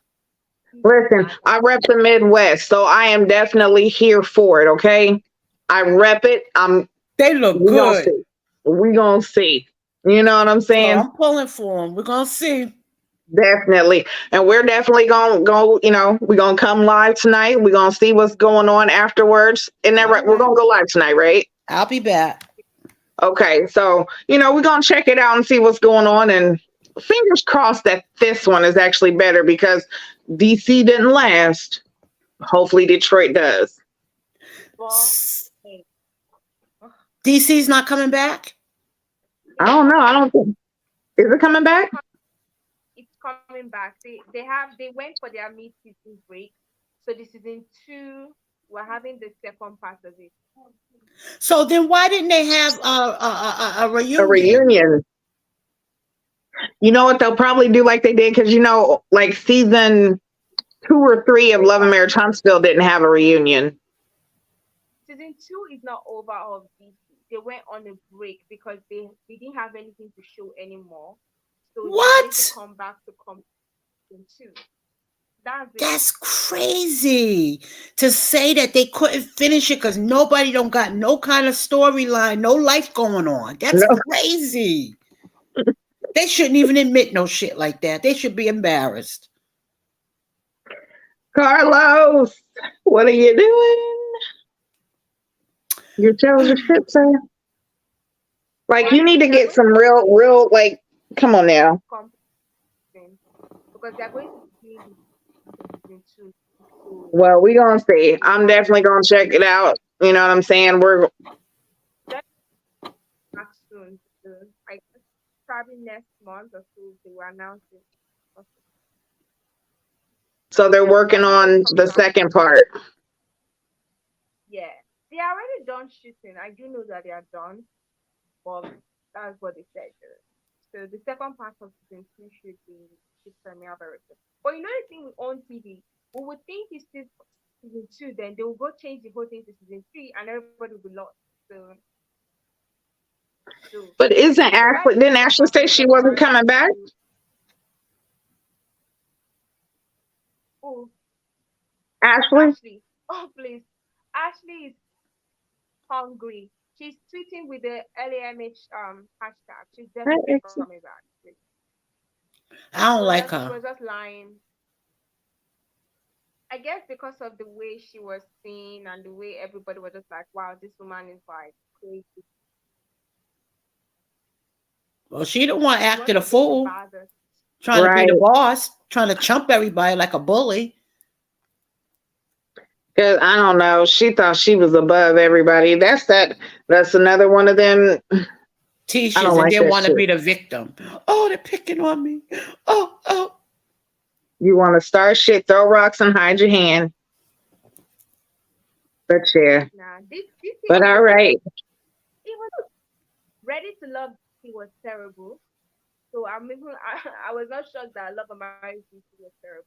Speaker 2: Listen,
Speaker 1: exactly.
Speaker 2: I rep the Midwest, so I am definitely here for it. Okay, I rep it.
Speaker 3: They look
Speaker 2: We gonna
Speaker 3: good.
Speaker 2: see. We gonna see. You know what I'm
Speaker 3: So
Speaker 2: saying?
Speaker 3: I'm pulling for them. We're gonna see.
Speaker 2: Definitely, and we're definitely gonna go. You know, we're gonna come live tonight. We're gonna see what's going on afterwards. And that
Speaker 3: All
Speaker 2: right? We're
Speaker 3: right.
Speaker 2: gonna go live tonight, right?
Speaker 3: I'll be back.
Speaker 2: Okay, so we're gonna check it out and see what's going on, and fingers crossed that this one is actually better because DC didn't last. Hopefully, Detroit does.
Speaker 1: But hey, ugh,
Speaker 3: DC's not coming back.
Speaker 2: I
Speaker 1: it's
Speaker 2: don't know. I
Speaker 1: coming.
Speaker 2: don't think is it coming
Speaker 1: It's
Speaker 2: back?
Speaker 1: it's coming back. They went for their mid-season break, so the season 2 we're having the second part of it.
Speaker 3: So then why didn't they have a
Speaker 2: A
Speaker 3: reunion?
Speaker 2: reunion. You know what they'll probably do like they did because like season 2 or 3 of Love and
Speaker 1: Over.
Speaker 2: Marriage Huntsville didn't have a reunion.
Speaker 1: Season 2 is not over of DC. They went on a break because they didn't have anything to show anymore. So they are going to
Speaker 3: What?
Speaker 1: come back to come season 2. That's it.
Speaker 3: That's crazy to say that they couldn't finish it because nobody don't got no kind of storyline, no life going on. That's
Speaker 2: No,
Speaker 3: crazy. They shouldn't even admit no shit like that. They should be embarrassed.
Speaker 2: Carlos, what are you doing? You chose your shit, sir. Like you
Speaker 1: But
Speaker 2: need to
Speaker 1: they are
Speaker 2: get
Speaker 1: going
Speaker 2: some real like. Come on now.
Speaker 1: to come because they are going to be doing the season 2. So
Speaker 2: Well, we gonna see.
Speaker 1: they
Speaker 2: I'm
Speaker 1: have
Speaker 2: definitely gonna check it out. You know what I'm saying? We're
Speaker 1: that back soon. So I guess probably next month or so they will announce it.
Speaker 2: so they're
Speaker 1: They
Speaker 2: working
Speaker 1: are doing a
Speaker 2: on the
Speaker 1: countdown.
Speaker 2: second part.
Speaker 1: Yeah, they are already done shooting. I do know that they are done, but that's what they said. So the second part of season 2 should premiere very soon. But you know the thing with on TV, we would think it's still season 2, then they will go change the whole thing to season 3, and everybody will be lost. So, so
Speaker 2: But isn't
Speaker 1: so that's
Speaker 2: Ashley?
Speaker 1: the
Speaker 2: Didn't
Speaker 1: second
Speaker 2: Ashley
Speaker 1: part
Speaker 2: say
Speaker 1: of
Speaker 2: she
Speaker 1: it. They're
Speaker 2: wasn't
Speaker 1: already
Speaker 2: coming back?
Speaker 1: to oh
Speaker 2: Ashley?
Speaker 1: Ashley. Oh please, Ashley is hungry. She's tweeting with the LAMH hashtag. She's definitely coming back.
Speaker 3: I don't like
Speaker 1: She
Speaker 3: her.
Speaker 1: was just lying. I guess because of the way she was seen and the way everybody was just like, wow, this woman is like crazy.
Speaker 3: Well, she the one
Speaker 1: She
Speaker 3: acted
Speaker 1: wants
Speaker 3: a
Speaker 1: to be the
Speaker 3: fool,
Speaker 1: baddest.
Speaker 3: trying to be
Speaker 2: Right.
Speaker 3: the boss, trying to chump everybody like a bully.
Speaker 2: Because I don't know. She thought she was above everybody. That's another one of them. I don't
Speaker 3: Tisha's and
Speaker 2: like
Speaker 3: then
Speaker 2: that
Speaker 3: want to
Speaker 2: shit.
Speaker 3: be the victim. Oh, they're picking on me. Oh, oh.
Speaker 2: You want to start shit, throw rocks and hide your hand. But yeah.
Speaker 1: Nah, this
Speaker 2: But
Speaker 1: was
Speaker 2: all
Speaker 1: even
Speaker 2: right.
Speaker 1: Ready to Love. He was terrible. So I'm even I was not shocked that Love and Marriage DC was terrible.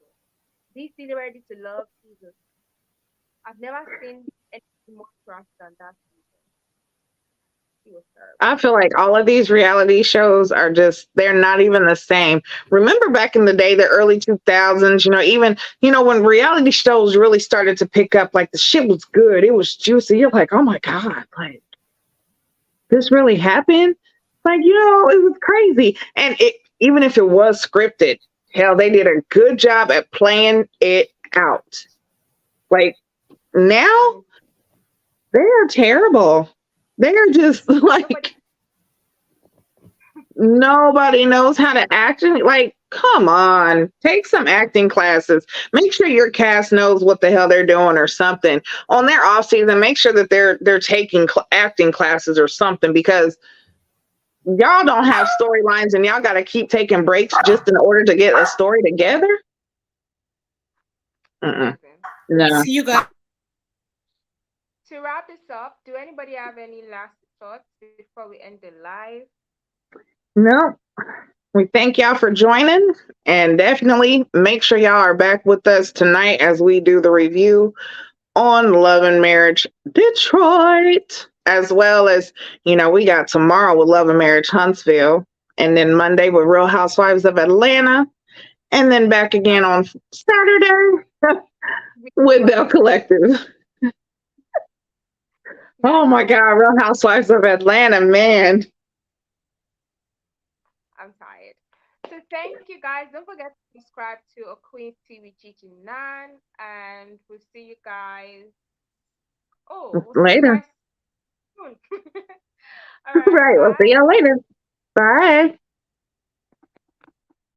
Speaker 1: Be still ready to love Jesus. I've never seen anything more trash than that season. It was
Speaker 2: I
Speaker 1: terrible.
Speaker 2: feel like all of these reality shows are just, they're not even the same. Remember back in the day, the early 2000s, even, when reality shows really started to pick up, like the shit was good. It was juicy. You're like, oh my God, like this really happened? Like, it was crazy. And even if it was scripted, hell, they did a good job at playing it out. Like
Speaker 1: I
Speaker 2: now,
Speaker 1: mean,
Speaker 2: they're terrible. They're just
Speaker 1: nobody.
Speaker 2: like, nobody knows how to act. Like, come on, take some acting classes. Make sure your cast knows what the hell they're doing or something. On their off season, make sure that they're taking acting classes or something, because y'all don't have storylines and y'all got to keep taking breaks just in order to get a story together. Mm-mm.
Speaker 1: Listen.
Speaker 2: No,
Speaker 3: See you guys.
Speaker 1: To wrap this up, do anybody have any last thoughts before we end the live?
Speaker 2: no. We thank y'all for joining, and definitely make sure y'all are back with us tonight as we do the review on Love and Marriage Detroit, as well as, we got tomorrow with Love and Marriage Huntsville, and then Monday with Real Housewives of Atlanta, and then back again on Saturday with Belle
Speaker 1: Right.
Speaker 2: Collective. Oh my
Speaker 1: Now,
Speaker 2: God, Real Housewives of Atlanta, man.
Speaker 1: I'm tired. So thank you guys. Don't forget to subscribe to A Queen's Tea with Gigi Nan, and we'll see you guys. Oh, we'll see you
Speaker 2: Later.
Speaker 1: guys soon. All right.
Speaker 2: Right. We'll see
Speaker 1: Bye.
Speaker 2: y'all later. Bye.